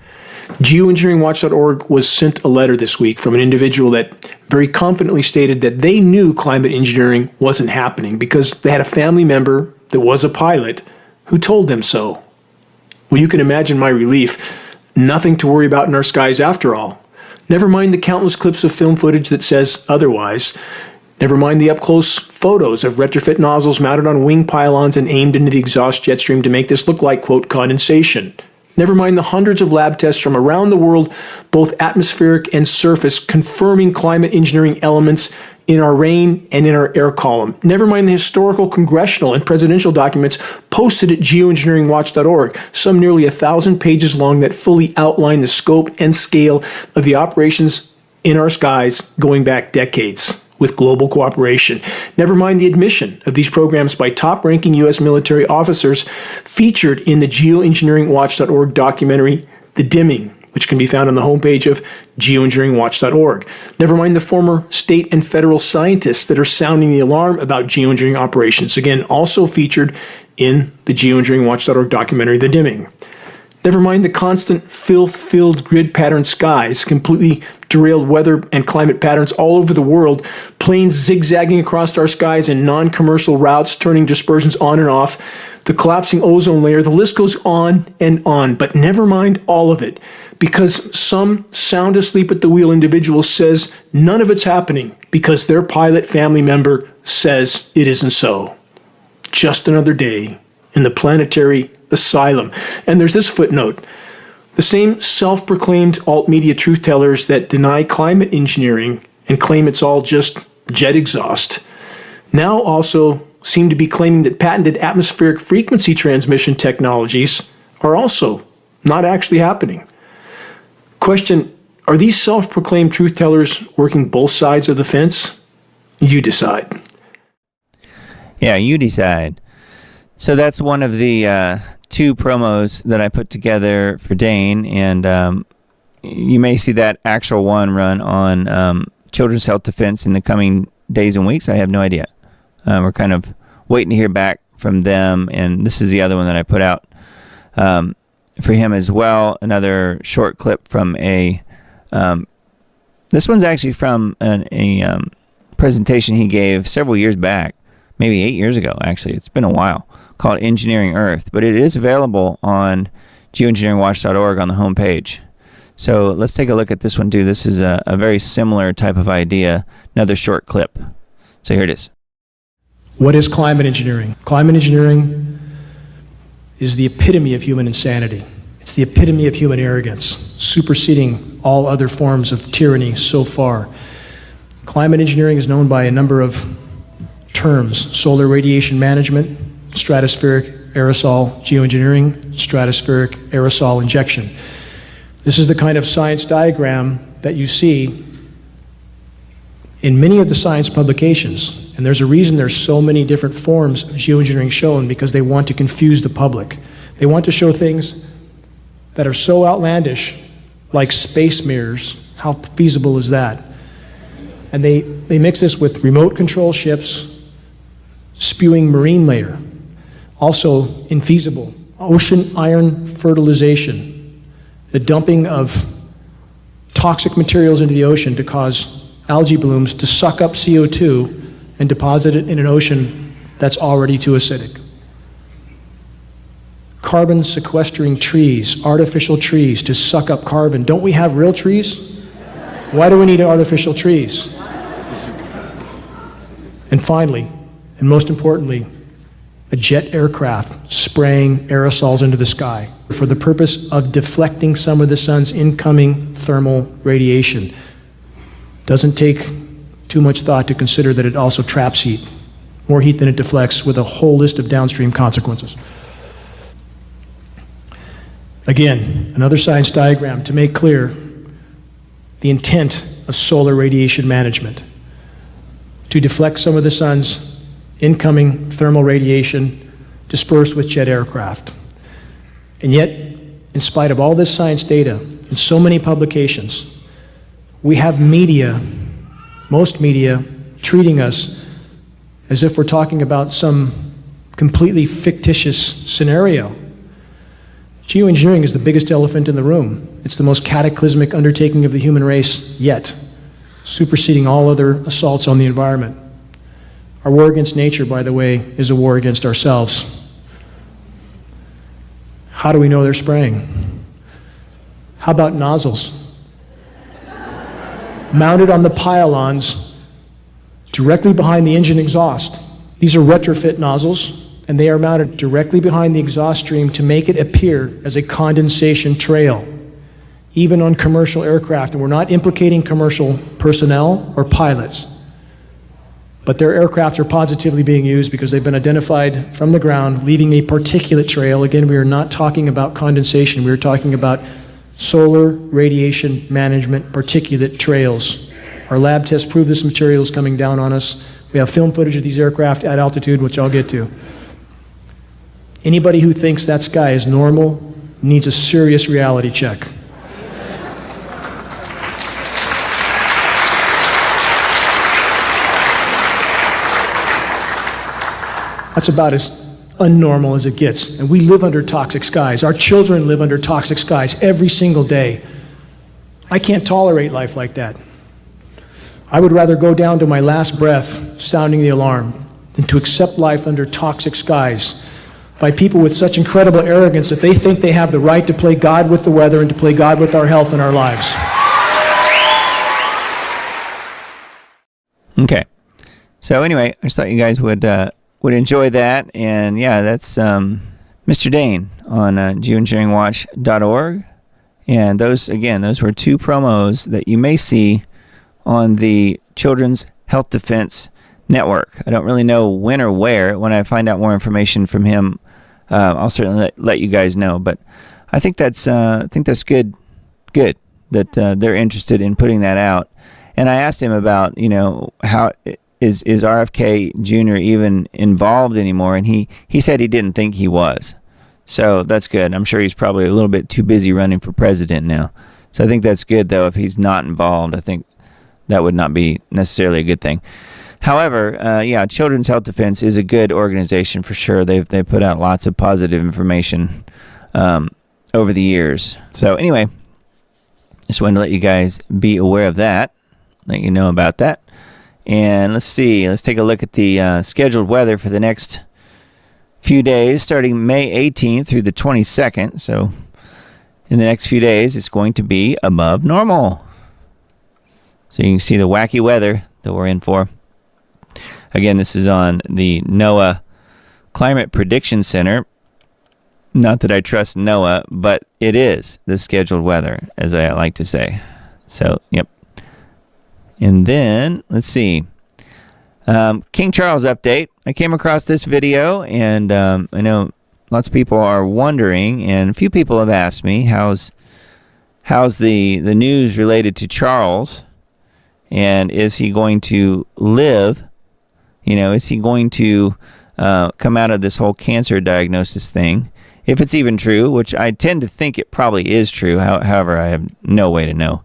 Geoengineeringwatch.org was sent a letter this week from an individual that very confidently stated that they knew climate engineering wasn't happening because they had a family member that was a pilot who told them so. Well, you can imagine my relief. Nothing to worry about in our skies after all. Never mind the countless clips of film footage that says otherwise. Never mind the up-close photos of retrofit nozzles mounted on wing pylons and aimed into the exhaust jet stream to make this look like, quote, condensation. Never mind the hundreds of lab tests from around the world, both atmospheric and surface, confirming climate engineering elements in our rain and in our air column. Never mind the historical congressional and presidential documents posted at geoengineeringwatch.org, some nearly 1,000 pages long that fully outline the scope and scale of the operations in our skies going back decades with global cooperation. Never mind the admission of these programs by top-ranking U.S. military officers featured in the geoengineeringwatch.org documentary, The Dimming, which can be found on the homepage of geoengineeringwatch.org. Never mind the former state and federal scientists that are sounding the alarm about geoengineering operations, again, also featured in the geoengineeringwatch.org documentary, The Dimming. Never mind the constant filth-filled grid-patterned skies, completely derailed weather and climate patterns all over the world, planes zigzagging across our skies in non-commercial routes, turning dispersions on and off, the collapsing ozone layer, the list goes on and on. But never mind all of it, because some sound asleep at the wheel individual says none of it's happening because their pilot family member says it isn't so. Just another day in the planetary asylum. And there's this footnote. The same self-proclaimed alt-media truth-tellers that deny climate engineering and claim it's all just jet exhaust now also seem to be claiming that patented atmospheric frequency transmission technologies are also not actually happening. Question, are these self-proclaimed truth-tellers working both sides of the fence? You decide. Yeah, you decide. So that's one of the 2 promos that I put together for Dane, and you may see that actual one run on Children's Health Defense in the coming days and weeks. I have no idea. We're kind of waiting to hear back from them, and this is the other one that I put out for him as well. Another short clip from a this one's actually from a presentation he gave several years back, maybe 8 years ago, actually. It's been a while, called Engineering Earth, but it is available on geoengineeringwatch.org on the homepage. So let's take a look at this one too. This is a very similar type of idea, another short clip. So here it is. What is climate engineering? Climate engineering is the epitome of human insanity. It's the epitome of human arrogance, superseding all other forms of tyranny so far. Climate engineering is known by a number of terms: solar radiation management, stratospheric aerosol geoengineering, stratospheric aerosol injection. This is the kind of science diagram that you see in many of the science publications. And there's a reason there's so many different forms of geoengineering shown, because they want to confuse the public. They want to show things that are so outlandish, like space mirrors. How feasible is that? And they mix this with remote control ships spewing marine layer. Also infeasible. Ocean iron fertilization. The dumping of toxic materials into the ocean to cause algae blooms to suck up CO2 and deposit it in an ocean that's already too acidic. Carbon sequestering trees, artificial trees to suck up carbon. Don't we have real trees? Why do we need artificial trees? And finally, and most importantly, a jet aircraft spraying aerosols into the sky for the purpose of deflecting some of the sun's incoming thermal radiation. Doesn't take too much thought to consider that it also traps heat, more heat than it deflects, with a whole list of downstream consequences. Again, another science diagram to make clear the intent of solar radiation management: to deflect some of the sun's incoming thermal radiation dispersed with jet aircraft. And yet, in spite of all this science data and so many publications, we have media, most media, treating us as if we're talking about some completely fictitious scenario. Geoengineering is the biggest elephant in the room. It's the most cataclysmic undertaking of the human race yet, superseding all other assaults on the environment. Our war against nature, by the way, is a war against ourselves. How do we know they're spraying? How about nozzles? Mounted on the pylons directly behind the engine exhaust. These are retrofit nozzles, and they are mounted directly behind the exhaust stream to make it appear as a condensation trail, even on commercial aircraft. And we're not implicating commercial personnel or pilots, but their aircraft are positively being used because they've been identified from the ground, leaving a particulate trail. Again, we are not talking about condensation. We are talking about solar radiation management particulate trails. Our lab tests prove this material is coming down on us. We have film footage of these aircraft at altitude, which I'll get to. Anybody who thinks that sky is normal needs a serious reality check. That's about as unnormal as it gets. And we live under toxic skies. Our children live under toxic skies every single day. I can't tolerate life like that. I would rather go down to my last breath sounding the alarm than to accept life under toxic skies by people with such incredible arrogance that they think they have the right to play God with the weather and to play God with our health and our lives. Okay. So anyway, I just thought you guys would enjoy that. And yeah, that's Mr. Dane on geoengineeringwatch.org. And those were 2 promos that you may see on the Children's Health Defense Network. I don't really know when or where. When I find out more information from him, I'll certainly let you guys know. But I think that's good that they're interested in putting that out. And I asked him about how is RFK Jr. even involved anymore? And he said he didn't think he was. So that's good. I'm sure he's probably a little bit too busy running for president now. So I think that's good, though. If he's not involved, I think that would not be necessarily a good thing. However, yeah, Children's Health Defense is a good organization for sure. They put out lots of positive information over the years. So anyway, just wanted to let you guys be aware of that, let you know about that. And let's see. Let's take a look at the scheduled weather for the next few days, starting May 18th through the 22nd. So in the next few days, it's going to be above normal. So you can see the wacky weather that we're in for. Again, this is on the NOAA Climate Prediction Center. Not that I trust NOAA, but it is the scheduled weather, as I like to say. So, yep. And then, let's see. King Charles update. I came across this video, and I know lots of people are wondering, and a few people have asked me, how's the news related to Charles, and is he going to live? You know, is he going to come out of this whole cancer diagnosis thing? If it's even true, which I tend to think it probably is true. However, I have no way to know.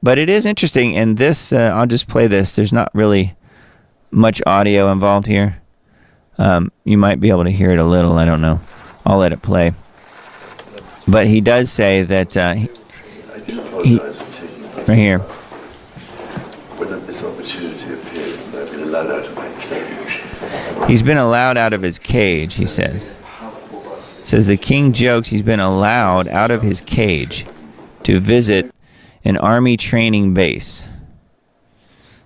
But it is interesting, and this, I'll just play this. There's not really much audio involved here. You might be able to hear it a little. I don't know. I'll let it play. But he does say that he right here. When this opportunity appeared, I've been allowed out of my cage. He's been allowed out of his cage, he says. Says the king jokes he's been allowed out of his cage to visit an army training base.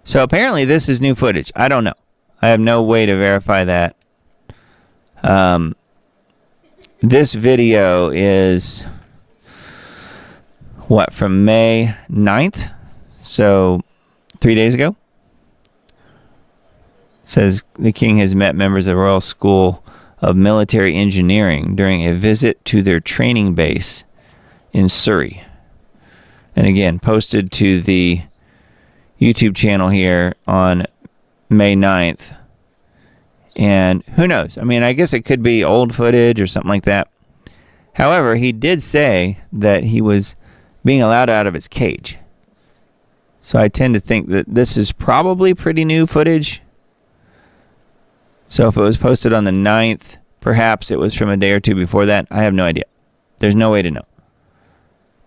So apparently this is new footage. I don't know. I have no way to verify that. This video is, what, from May 9th? So 3 days ago. Says the king has met members of the Royal School of Military Engineering during a visit to their training base in Surrey. And again, posted to the YouTube channel here on May 9th. And who knows? I mean, I guess it could be old footage or something like that. However, he did say that he was being allowed out of his cage. So I tend to think that this is probably pretty new footage. So if it was posted on the 9th, perhaps it was from a day or two before that. I have no idea. There's no way to know.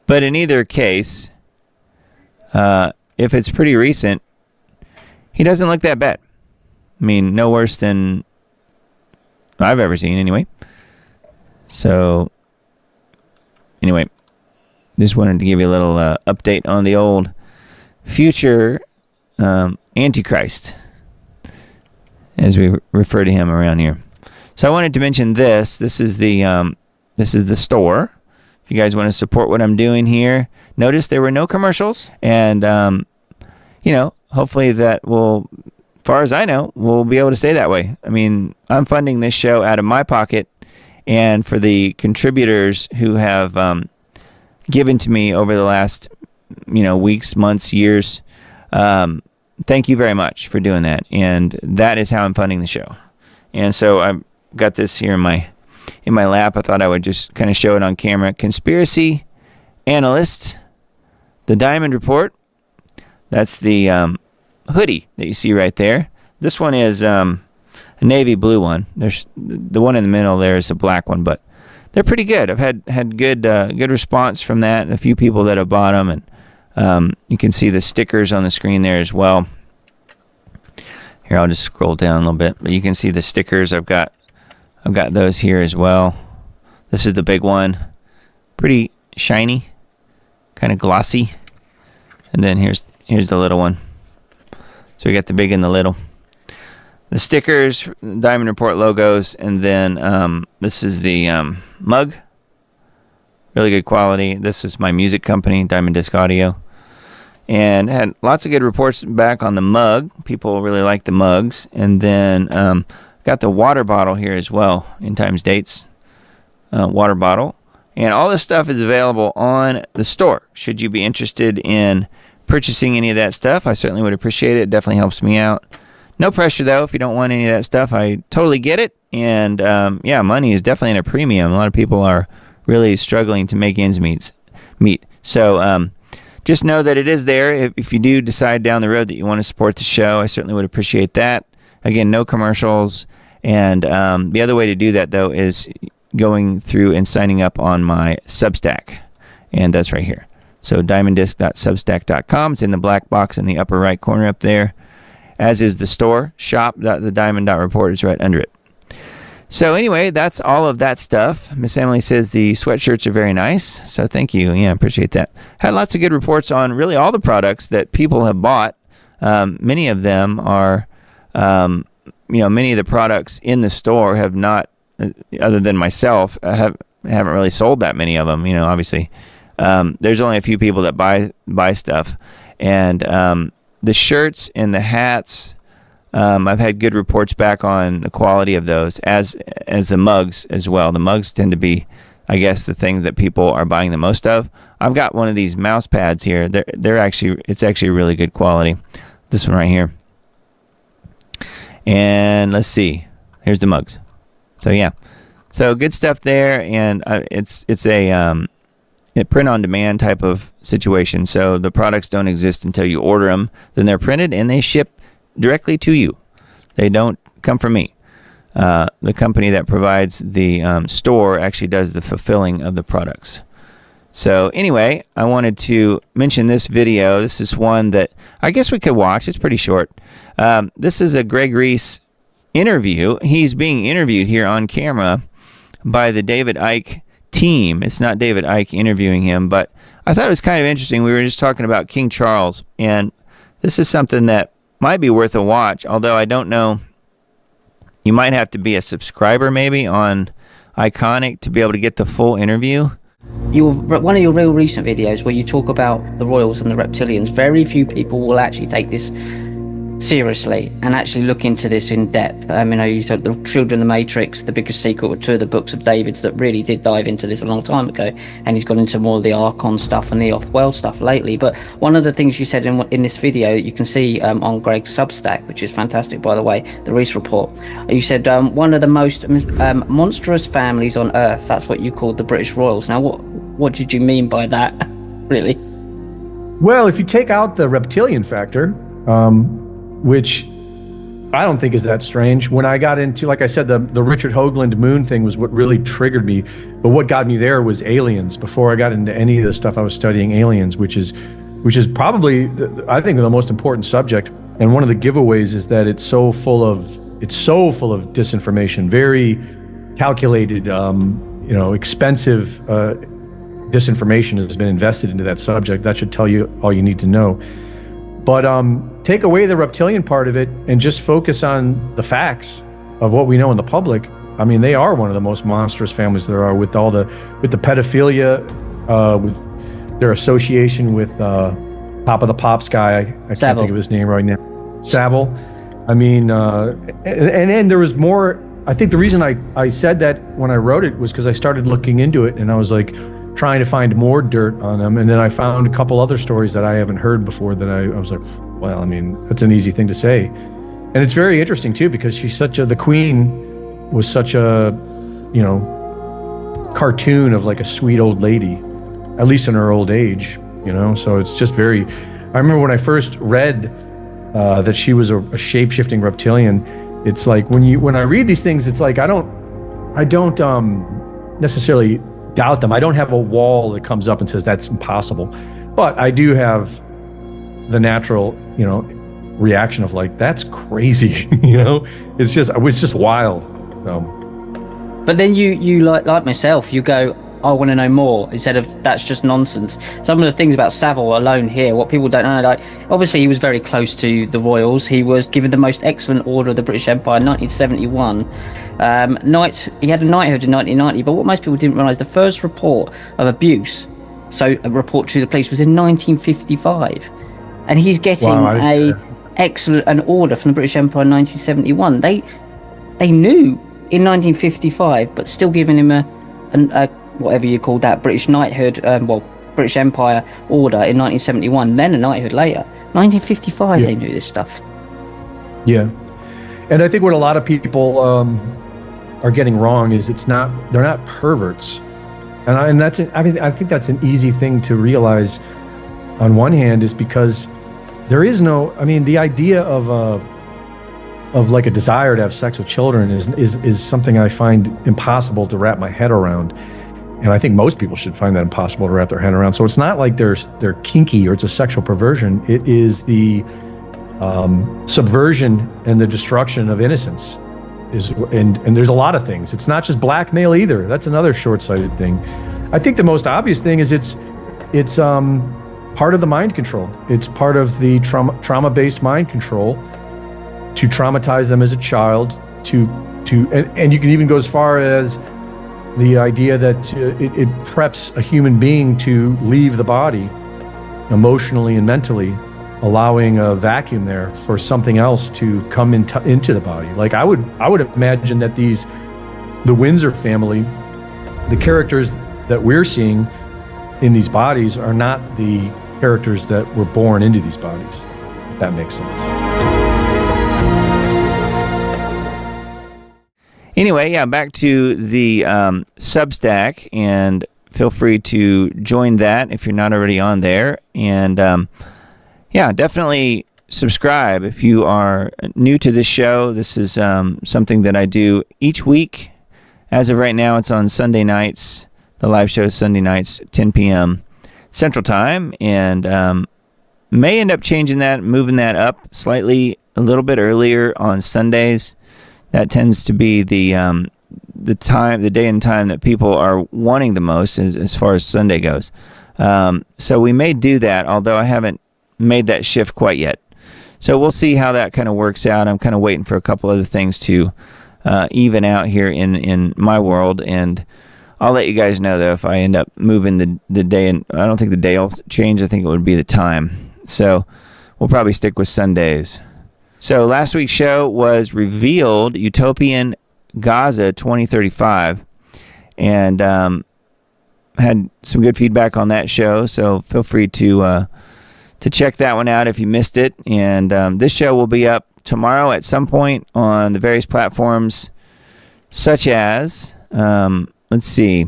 But in either case, if it's pretty recent, he doesn't look that bad. I mean, no worse than I've ever seen anyway. So, anyway, just wanted to give you a little update on the old future Antichrist, as we refer to him around here. So I wanted to mention this. This is the store. If you guys want to support what I'm doing here, notice there were no commercials, and you know, hopefully that will, as far as I know, will be able to stay that way. I mean, I'm funding this show out of my pocket, and for the contributors who have given to me over the last, you know, weeks, months, years, thank you very much for doing that. And that is how I'm funding the show. And so I've got this here in my lap. I thought I would just kind of show it on camera. Conspiracy Analyst, the Diamond Report. That's the hoodie that you see right there. This one is a navy blue one. There's the one in the middle there is a black one, but they're pretty good. I've had good response from that. A few people that have bought them, and you can see the stickers on the screen there as well. Here, I'll just scroll down a little bit, but you can see the stickers. I've got those here as well. This is the big one, pretty shiny, kind of glossy, and then here's the little one. So we got the big and the little. The stickers, Diamond Report logos, and then this is the mug. Really good quality. This is my music company, Diamond Disc Audio. And had lots of good reports back on the mug. People really like the mugs. And then got the water bottle here as well, in times dates. Water bottle. And all this stuff is available on the store, should you be interested in purchasing any of that stuff, I certainly would appreciate it. It definitely helps me out. No pressure, though. If you don't want any of that stuff, I totally get it. And, yeah, money is definitely in a premium. A lot of people are really struggling to make ends meet. So just know that it is there. If you do decide down the road that you want to support the show, I certainly would appreciate that. Again, no commercials. And the other way to do that, though, is going through and signing up on my Substack. And that's right here. So diamonddisc.substack.com. It's in the black box in the upper right corner up there. As is the store, shop.thediamond.report is right under it. So anyway, that's all of that stuff. Miss Emily says the sweatshirts are very nice. So thank you. Yeah, I appreciate that. Had lots of good reports on really all the products that people have bought. Many of them are, many of the products in the store have not, other than myself, haven't really sold that many of them. Obviously, there's only a few people that buy stuff, and the shirts and the hats, I've had good reports back on the quality of those, as the mugs as well. The mugs tend to be, I guess, the thing that people are buying the most of. I've got one of these mouse pads here. It's actually really good quality. This one right here. And let's see. Here's the mugs. So yeah. So good stuff there, and it's a print-on-demand type of situation. So the products don't exist until you order them. Then they're printed, and they ship directly to you. They don't come from me. The company that provides the store actually does the fulfilling of the products. So anyway, I wanted to mention this video. This is one that I guess we could watch. It's pretty short. This is a Greg Reese interview. He's being interviewed here on camera by the David Icke team. It's not David Icke interviewing him, but I thought it was kind of interesting. We were just talking about King Charles, and this is something that might be worth a watch, although I don't know. You might have to be a subscriber maybe on Iconic to be able to get the full interview. One of your real recent videos where you talk about the royals and the reptilians, very few people will actually take this seriously and actually look into this in depth. You said the Children of the Matrix, The Biggest Secret, were two of the books of David's that really did dive into this a long time ago, and he's gone into more of the Archon stuff and the off-world stuff lately. But one of the things you said in this video, you can see on Greg's Substack, which is fantastic, by the way, the Reese report, you said one of the most monstrous families on earth. That's what you called the British royals. Now, what did you mean by that, really? Well, if you take out the reptilian factor, which I don't think is that strange. When I got into, like I said, the Richard Hoagland moon thing was what really triggered me. But what got me there was aliens. Before I got into any of the stuff, I was studying aliens, which is probably, I think, the most important subject. And one of the giveaways is that it's so full of disinformation, very calculated, expensive disinformation has been invested into that subject. That should tell you all you need to know. But take away the reptilian part of it and just focus on the facts of what we know in the public. I mean, they are one of the most monstrous families there are, with the pedophilia, with their association with Top of the Pops guy. I can't think of his name right now. Savile. I mean, and there was more. I think the reason I said that when I wrote it was because I started looking into it, and I was like trying to find more dirt on them, and then I found a couple other stories that I haven't heard before that I was like, well, I mean, that's an easy thing to say. And it's very interesting too, because the queen was such a, cartoon of like a sweet old lady, at least in her old age, so it's just very, I remember when I first read that she was a shape-shifting reptilian, it's like when I read these things, it's like I don't necessarily doubt them. I don't have a wall that comes up and says that's impossible, but I do have the natural, reaction of like, that's crazy. It's just wild. But then you like myself, you go, I want to know more, instead of that's just nonsense. Some of the things about Savile alone here, what people don't know, like obviously he was very close to the royals. He was given the most excellent order of the British Empire in 1971. He had a knighthood in 1990, but what most people didn't realise, the first report of abuse, so a report to the police, was in 1955, and he's getting an order from the British Empire in 1971. They knew in 1955, but still giving him a whatever you call that, British knighthood, British Empire order in 1971, then a knighthood later. 1955, they knew this stuff. Yeah. And I think what a lot of people are getting wrong is they're not perverts. And I think that's an easy thing to realize on one hand, is because there is no, the idea of like a desire to have sex with children is something I find impossible to wrap my head around. And I think most people should find that impossible to wrap their head around. So it's not like they're kinky or it's a sexual perversion. It is the subversion and the destruction of innocence. And there's a lot of things. It's not just blackmail either. That's another short-sighted thing. I think the most obvious thing is it's part of the mind control. It's part of the trauma-based mind control to traumatize them as a child. And you can even go as far as the idea that it preps a human being to leave the body emotionally and mentally, allowing a vacuum there for something else to come into the body. Like I would imagine that the Windsor family, the characters that we're seeing in these bodies are not the characters that were born into these bodies, if that makes sense. Anyway, back to the Substack, and feel free to join that if you're not already on there. And definitely subscribe if you are new to this show. This is something that I do each week. As of right now, it's on Sunday nights. The live show is Sunday nights, 10 p.m. Central Time, and may end up changing that, moving that up slightly a little bit earlier on Sundays. That tends to be the day and time that people are wanting the most as far as Sunday goes. So we may do that, although I haven't made that shift quite yet. So we'll see how that kind of works out. I'm kind of waiting for a couple other things to even out here in my world, and I'll let you guys know, though, if I end up moving the day. And I don't think the day will change. I think it would be the time. So we'll probably stick with Sundays. So last week's show was Revealed, Utopian Gaza 2035. And had some good feedback on that show. So feel free to check that one out if you missed it. And this show will be up tomorrow at some point on the various platforms, such as... let's see.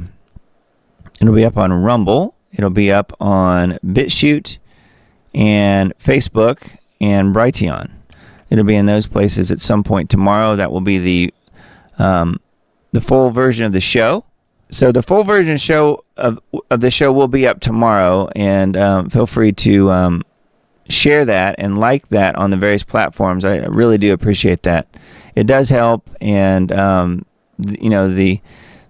It'll be up on Rumble. It'll be up on BitChute and Facebook and Brighteon. It'll be in those places at some point tomorrow. That will be the full version of the show. So the full version of the show will be up tomorrow, and feel free to share that and like that on the various platforms. I really do appreciate that. It does help, and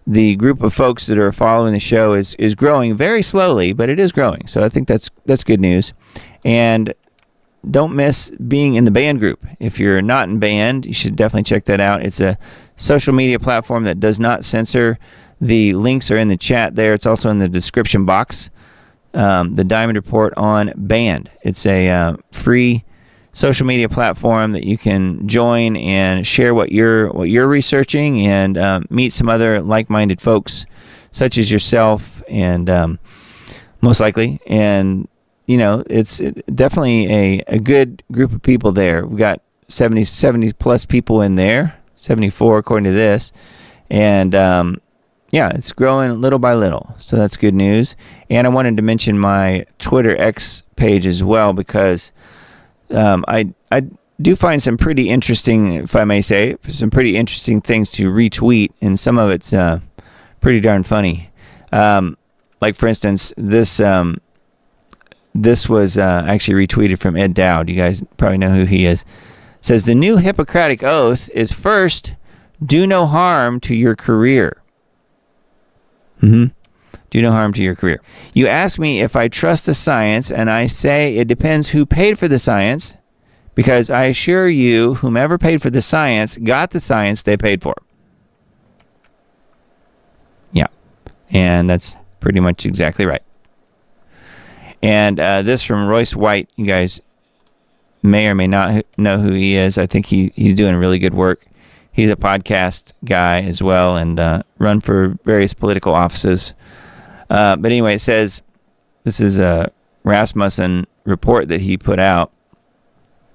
the group of folks that are following the show is growing very slowly, but it is growing. So I think that's good news. And don't miss being in the band group. If you're not in band, you should definitely check that out. It's a social media platform that does not censor. The links are in the chat there. It's also in the description box. The Diamond Report on Band. It's a free social media platform that you can join and share what you're researching, and meet some other like-minded folks such as yourself, and most likely. And it's definitely a good group of people there. We've got 70 plus people in there, 74 according to this, and it's growing little by little, so that's good news. And I wanted to mention my Twitter X page as well, because I do find some pretty interesting, if I may say, some pretty interesting things to retweet, and some of it's pretty darn funny. Like, for instance, this was actually retweeted from Ed Dowd. You guys probably know who he is. It says, the new Hippocratic Oath is, first, do no harm to your career. Do no harm to your career. You ask me if I trust the science, and I say it depends who paid for the science, because I assure you, whomever paid for the science got the science they paid for. Yeah, and that's pretty much exactly right. And this from Royce White. You guys may or may not know who he is. I think he's doing really good work. He's a podcast guy as well, and run for various political offices. But anyway, it says, This is a Rasmussen report that he put out.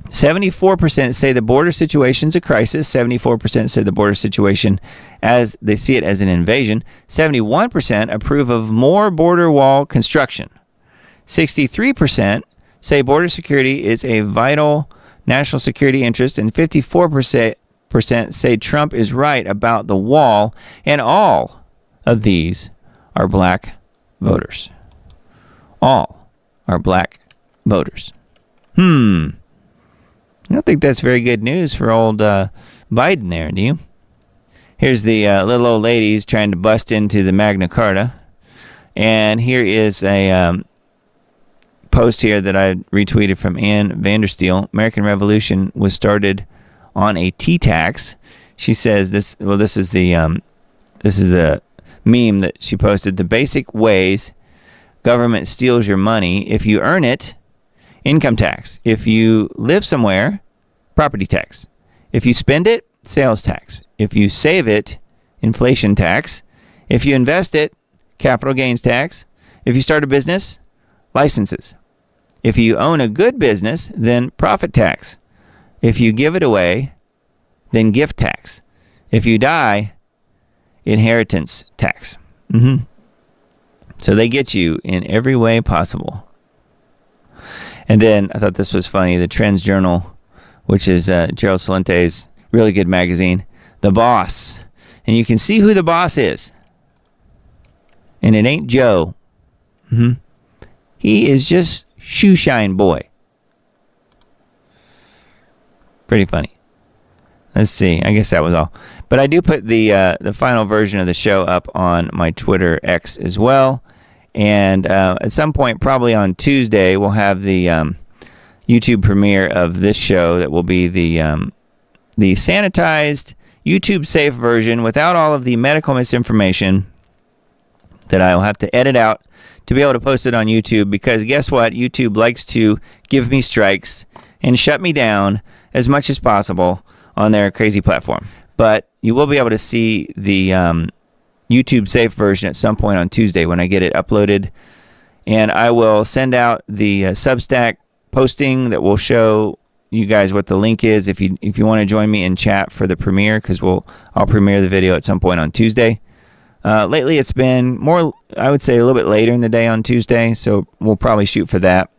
74% say the border situation's a crisis. 74% say the border situation as they see it as an invasion. 71% approve of more border wall construction. 63% say border security is a vital national security interest, and 54% say Trump is right about the wall, and all of these are black voters. All are black voters. I don't think that's very good news for old Biden there, do you? Here's the little old ladies trying to bust into the Magna Carta. And here is a post here that I retweeted from Ann Vandersteel. American Revolution was started on a tea tax. She says this is the meme that she posted. The basic ways government steals your money: if you earn it, income tax; if you live somewhere, property tax; if you spend it, sales tax; if you save it, inflation tax; if you invest it, capital gains tax; if you start a business, licenses; if you own a good business, then profit tax; if you give it away, then gift tax; if you die, inheritance tax. So they get you in every way possible. And then I thought this was funny. The Trends Journal, which is Gerald Salente's really good magazine, The Boss. And you can see who the boss is. And it ain't Joe. He is just Shoeshine Boy. Pretty funny. Let's see. I guess that was all. But I do put the final version of the show up on my Twitter X as well. And at some point, probably on Tuesday, we'll have the YouTube premiere of this show. That will be the sanitized, YouTube-safe version without all of the medical misinformation that I will have to edit out to be able to post it on YouTube. Because guess what? YouTube likes to give me strikes and shut me down as much as possible on their crazy platform. But you will be able to see the YouTube safe version at some point on Tuesday when I get it uploaded. And I will send out the Substack posting that will show you guys what the link is if you want to join me in chat for the premiere, because I'll premiere the video at some point on Tuesday. Lately it's been more, I would say, a little bit later in the day on Tuesday, so we'll probably shoot for that.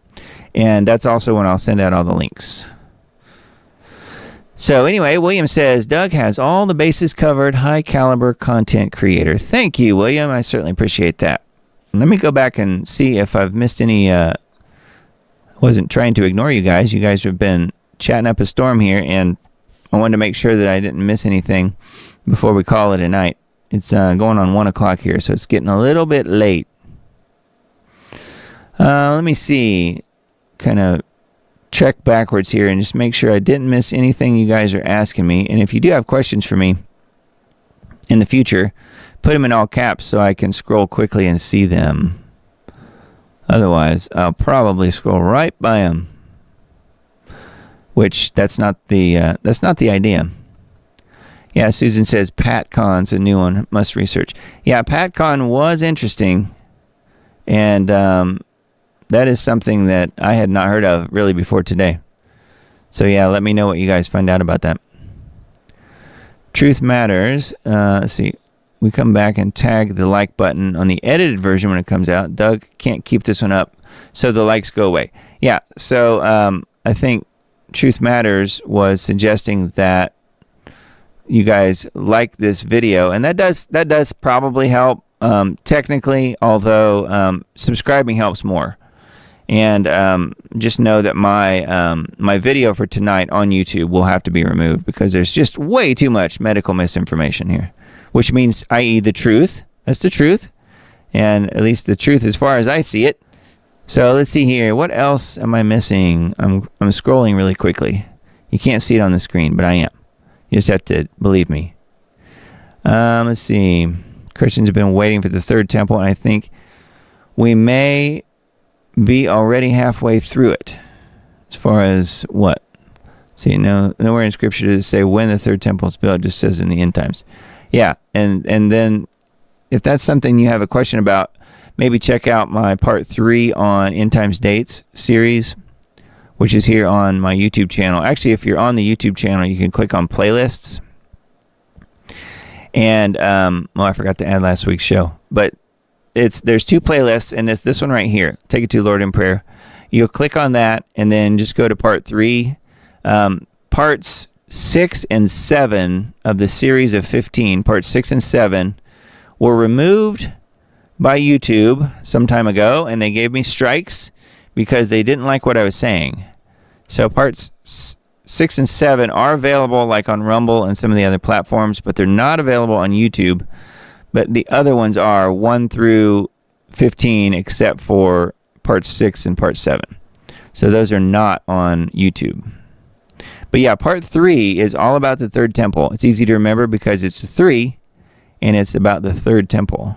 And that's also when I'll send out all the links. So anyway, William says, Doug has all the bases covered, high caliber content creator. Thank you, William. I certainly appreciate that. Let me go back and see if I've missed any. Wasn't trying to ignore you guys. You guys have been chatting up a storm here, and I wanted to make sure that I didn't miss anything before we call it a night. It's going on 1 o'clock here, so it's getting a little bit late. Let me see. Kind of check backwards here and just make sure I didn't miss anything you guys are asking me. And if you do have questions for me in the future, put them in all caps so I can scroll quickly and see them. Otherwise, I'll probably scroll right by them. Which that's not the idea. Yeah, Susan says Patcon's a new one. Must research. Yeah, Patcon was interesting, and that is something that I had not heard of really before today. So yeah, let me know what you guys find out about that. Truth Matters. Let's see. We come back and tag the like button on the edited version when it comes out. Doug can't keep this one up, so the likes go away. Yeah, so I think Truth Matters was suggesting that you guys like this video, and that does probably help technically, although subscribing helps more. And just know that my video for tonight on YouTube will have to be removed because there's just way too much medical misinformation here, which means, i.e., the truth. That's the truth, and at least the truth as far as I see it. So let's see here. What else am I missing? I'm scrolling really quickly. You can't see it on the screen, but I am. You just have to believe me. Let's see. Christians have been waiting for the third temple, and I think we may be already halfway through it. As far as what? See, nowhere in Scripture does it say when the third temple is built. It just says in the end times. Yeah, and then if that's something you have a question about, maybe check out my part 3 on End Times Dates series, which is here on my YouTube channel. Actually, if you're on the YouTube channel, you can click on playlists. And, I forgot to add last week's show. But there's 2 playlists, and it's this one right here. Take it to the Lord in prayer. You'll click on that, and then just go to part 3. Parts 6 and 7 of the series of 15, parts 6 and 7, were removed by YouTube some time ago, and they gave me strikes because they didn't like what I was saying. So parts 6 and 7 are available like on Rumble and some of the other platforms, but they're not available on YouTube. But the other ones are 1 through 15, except for part 6 and part 7. So those are not on YouTube. But yeah, part 3 is all about the third temple. It's easy to remember because it's 3, and it's about the third temple.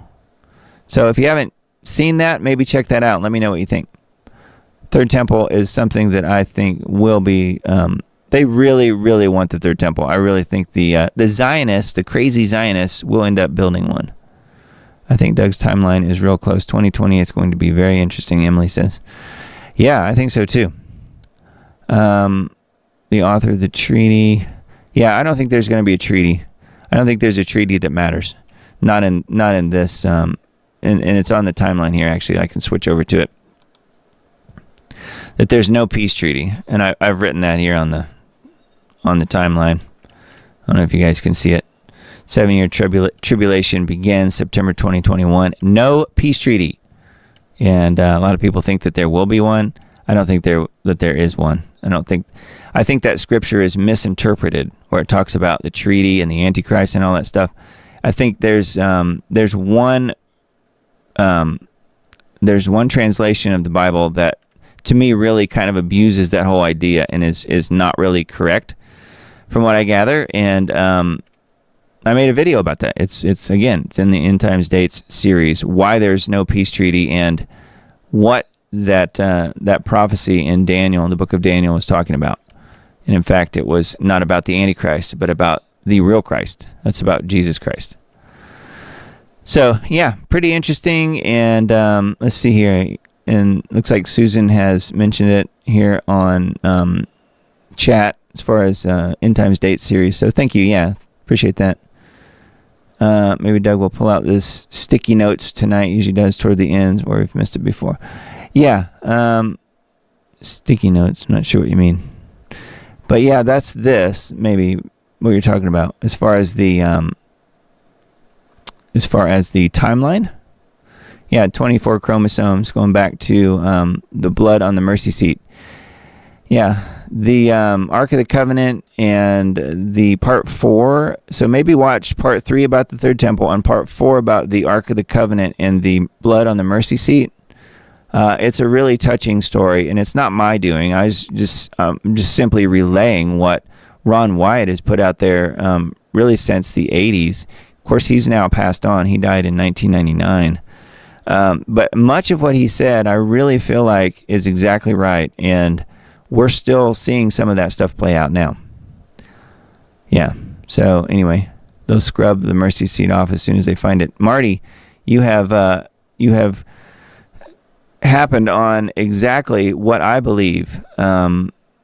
So if you haven't seen that, maybe check that out. Let me know what you think. Third temple is something that I think will be... they really, really want the third temple. I really think the Zionists, the crazy Zionists, will end up building one. I think Doug's timeline is real close. 2020 is going to be very interesting, Emily says. Yeah, I think so too. The author of the treaty. Yeah, I don't think there's going to be a treaty. I don't think there's a treaty that matters. Not in this. And it's on the timeline here, actually. I can switch over to it. That there's no peace treaty. And I've written that here on the timeline. I don't know if you guys can see it. 7-year tribulation begins September 2021. No peace treaty. And a lot of people think that there will be one. I don't think that there is one. I think that scripture is misinterpreted, where it talks about the treaty and the Antichrist and all that stuff. I think there's one translation of the Bible that, to me, really kind of abuses that whole idea and is not really correct, from what I gather. And I made a video about that. It's in the End Times Dates series, why there's no peace treaty and what that prophecy in Daniel, in the book of Daniel, was talking about. And in fact, it was not about the Antichrist, but about the real Christ. That's about Jesus Christ. So, yeah, pretty interesting. And let's see here. And looks like Susan has mentioned it here on chat as far as End Times Date series. So thank you. Yeah, appreciate that. Maybe Doug will pull out this sticky notes tonight. Usually does toward the end, where we've missed it before. Yeah, sticky notes. I'm not sure what you mean. But yeah, that's this, maybe what you're talking about as far as the timeline. Yeah, 24 chromosomes going back to the blood on the mercy seat. Yeah, the Ark of the Covenant and the part 4. So maybe watch part 3 about the third temple and part 4 about the Ark of the Covenant and the blood on the mercy seat. It's a really touching story, and it's not my doing. I was just simply relaying what Ron Wyatt has put out there really since the 80s. Of course, he's now passed on. He died in 1999. But much of what he said, I really feel like is exactly right, and we're still seeing some of that stuff play out now. Yeah. So anyway, they'll scrub the mercy seat off as soon as they find it. Marty, you have happened on exactly what I believe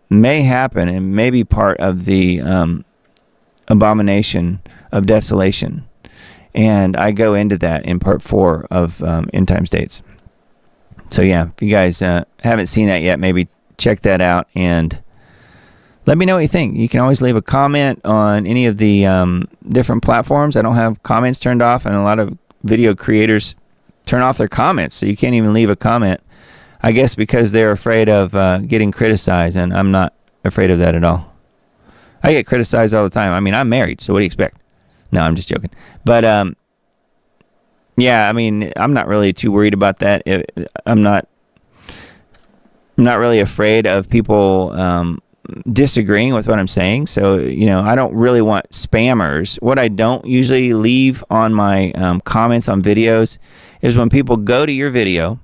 may happen and may be part of the abomination of desolation. And I go into that in part 4 of End Times Dates. So yeah, if you guys haven't seen that yet, maybe check that out and let me know what you think. You can always leave a comment on any of the different platforms. I don't have comments turned off, and a lot of video creators turn off their comments, so you can't even leave a comment. I guess because they're afraid of getting criticized, and I'm not afraid of that at all. I get criticized all the time. I mean, I'm married, so what do you expect? No, I'm just joking. But yeah, I mean, I'm not really too worried about that. I'm not really afraid of people disagreeing with what I'm saying. So, I don't really want spammers. What I don't usually leave on my comments on videos is when people go to your video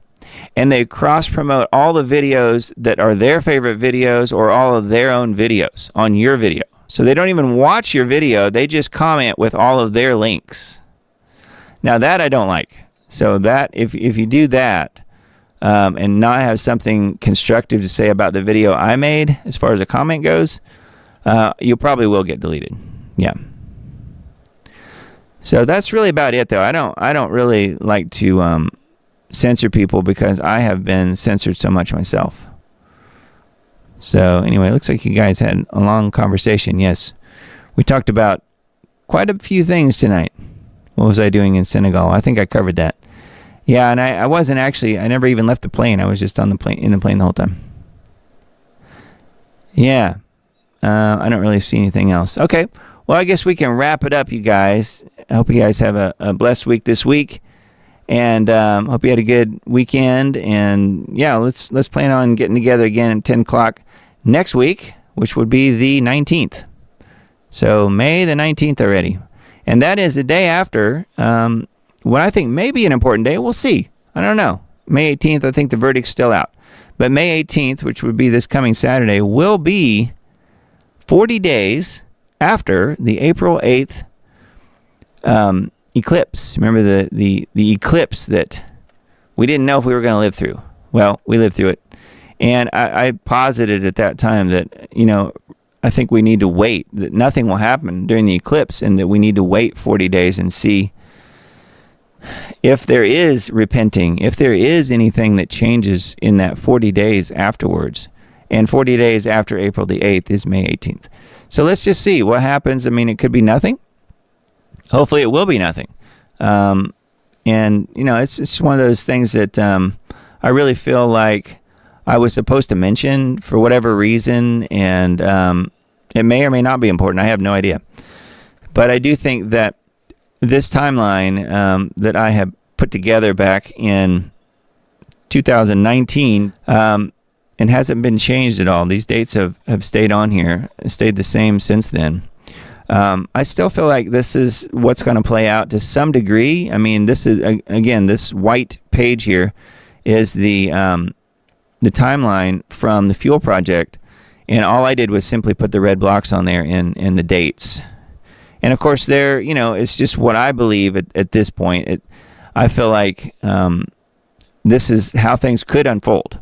and they cross-promote all the videos that are their favorite videos or all of their own videos on your video. So they don't even watch your video. They just comment with all of their links. Now that I don't like. So that if you do that and not have something constructive to say about the video I made as far as a comment goes, you probably will get deleted. Yeah. So that's really about it, though. I don't really like to censor people because I have been censored so much myself. So anyway, it looks like you guys had a long conversation. Yes, we talked about quite a few things tonight. What was I doing in Senegal? I think I covered that. Yeah, and I wasn't actually, I never even left the plane. I was just on the plane, in the plane the whole time. Yeah, I don't really see anything else. Okay, well, I guess we can wrap it up, you guys. I hope you guys have a blessed week this week. And hope you had a good weekend. And yeah, let's plan on getting together again at 10 o'clock next week, which would be the 19th. So May the 19th already. And that is the day after what I think may be an important day. We'll see. I don't know. May 18th, I think the verdict's still out. But May 18th, which would be this coming Saturday, will be 40 days after the April 8th eclipse. Remember the eclipse that we didn't know if we were going to live through. Well, we lived through it. And I posited at that time that, I think we need to wait, that nothing will happen during the eclipse, and that we need to wait 40 days and see if there is repenting, if there is anything that changes in that 40 days afterwards. And 40 days after April the 8th is May 18th. So let's just see what happens. I mean, it could be nothing. Hopefully it will be nothing. And, it's just one of those things that I really feel like I was supposed to mention for whatever reason, and it may or may not be important. I have no idea. But I do think that this timeline that I have put together back in 2019 and hasn't been changed at all. These dates have stayed on here, stayed the same since then. I still feel like this is what's going to play out to some degree. I mean, this is, again, this white page here is the timeline from the Fuel Project, and all I did was simply put the red blocks on there and the dates. And of course, there, it's just what I believe at this point. I feel like this is how things could unfold,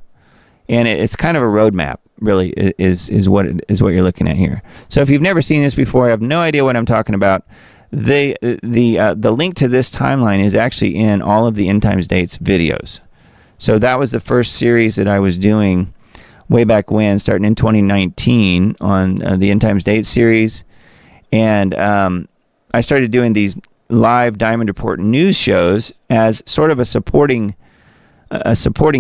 and it's kind of a roadmap. Really, is what you're looking at here. So if you've never seen this before, I have no idea what I'm talking about. The link to this timeline is actually in all of the End Times Dates videos. So that was the first series that I was doing way back when, starting in 2019 on the End Times Dates series. And I started doing these live Diamond Report news shows as sort of a supporting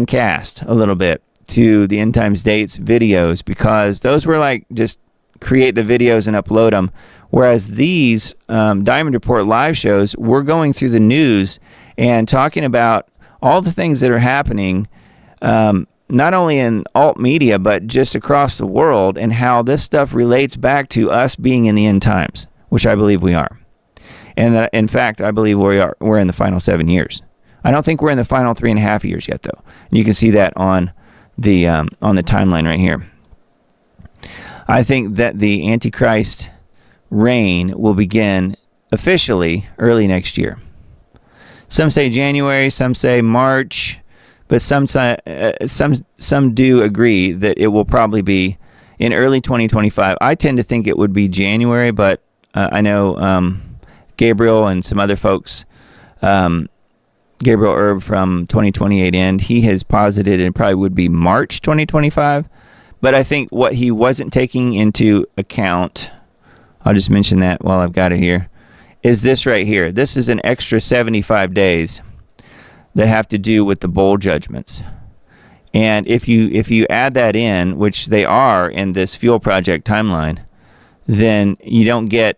cast a little bit to the End Times Dates videos, because those were like just create the videos and upload them. Whereas these Diamond Report live shows, we're going through the news and talking about all the things that are happening, not only in alt media, but just across the world, and how this stuff relates back to us being in the end times, which I believe we are. And in fact, I believe we're in the final 7 years. I don't think we're in the final 3.5 years yet, though. And you can see that on the timeline right here. I think that the Antichrist reign will begin officially early next year. Some say January, some say March, but some do agree that it will probably be in early 2025. I tend to think it would be January, but I know Gabriel and some other folks, Gabriel Erb from 2028 End, he has posited it probably would be March 2025. But I think what he wasn't taking into account, I'll just mention that while I've got it here, is this right here. This is an extra 75 days that have to do with the bowl judgments. And if you add that in, which they are in this Fuel Project timeline, then you don't get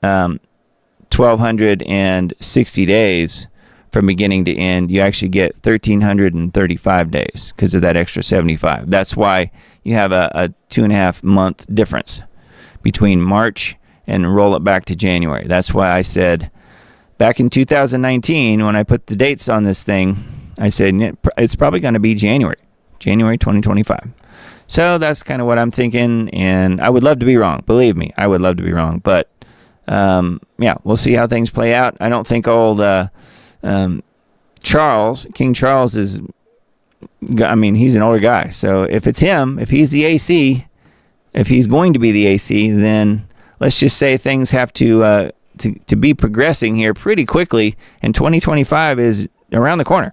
1,260 days from beginning to end. You actually get 1,335 days because of that extra 75. That's why you have a 2.5 month difference between March and roll it back to January. That's why I said back in 2019, when I put the dates on this thing, I said it's probably going to be January 2025. So that's kind of what I'm thinking, and I would love to be wrong. Believe me, I would love to be wrong. But yeah, we'll see how things play out. I don't think old King Charles is, I mean, he's an older guy. So if it's him, if he's the AC, if he's going to be the AC, then let's just say things have to be progressing here pretty quickly, and 2025 is around the corner.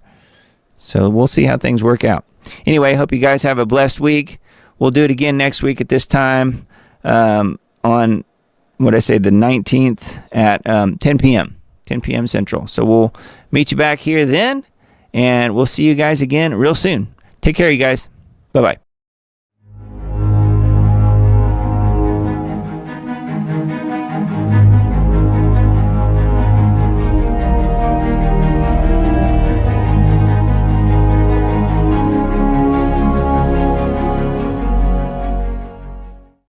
So we'll see how things work out. Anyway, I hope you guys have a blessed week. We'll do it again next week at this time on, the 19th at 10 p.m. Central. So we'll meet you back here then, and we'll see you guys again real soon. Take care, you guys. Bye-bye.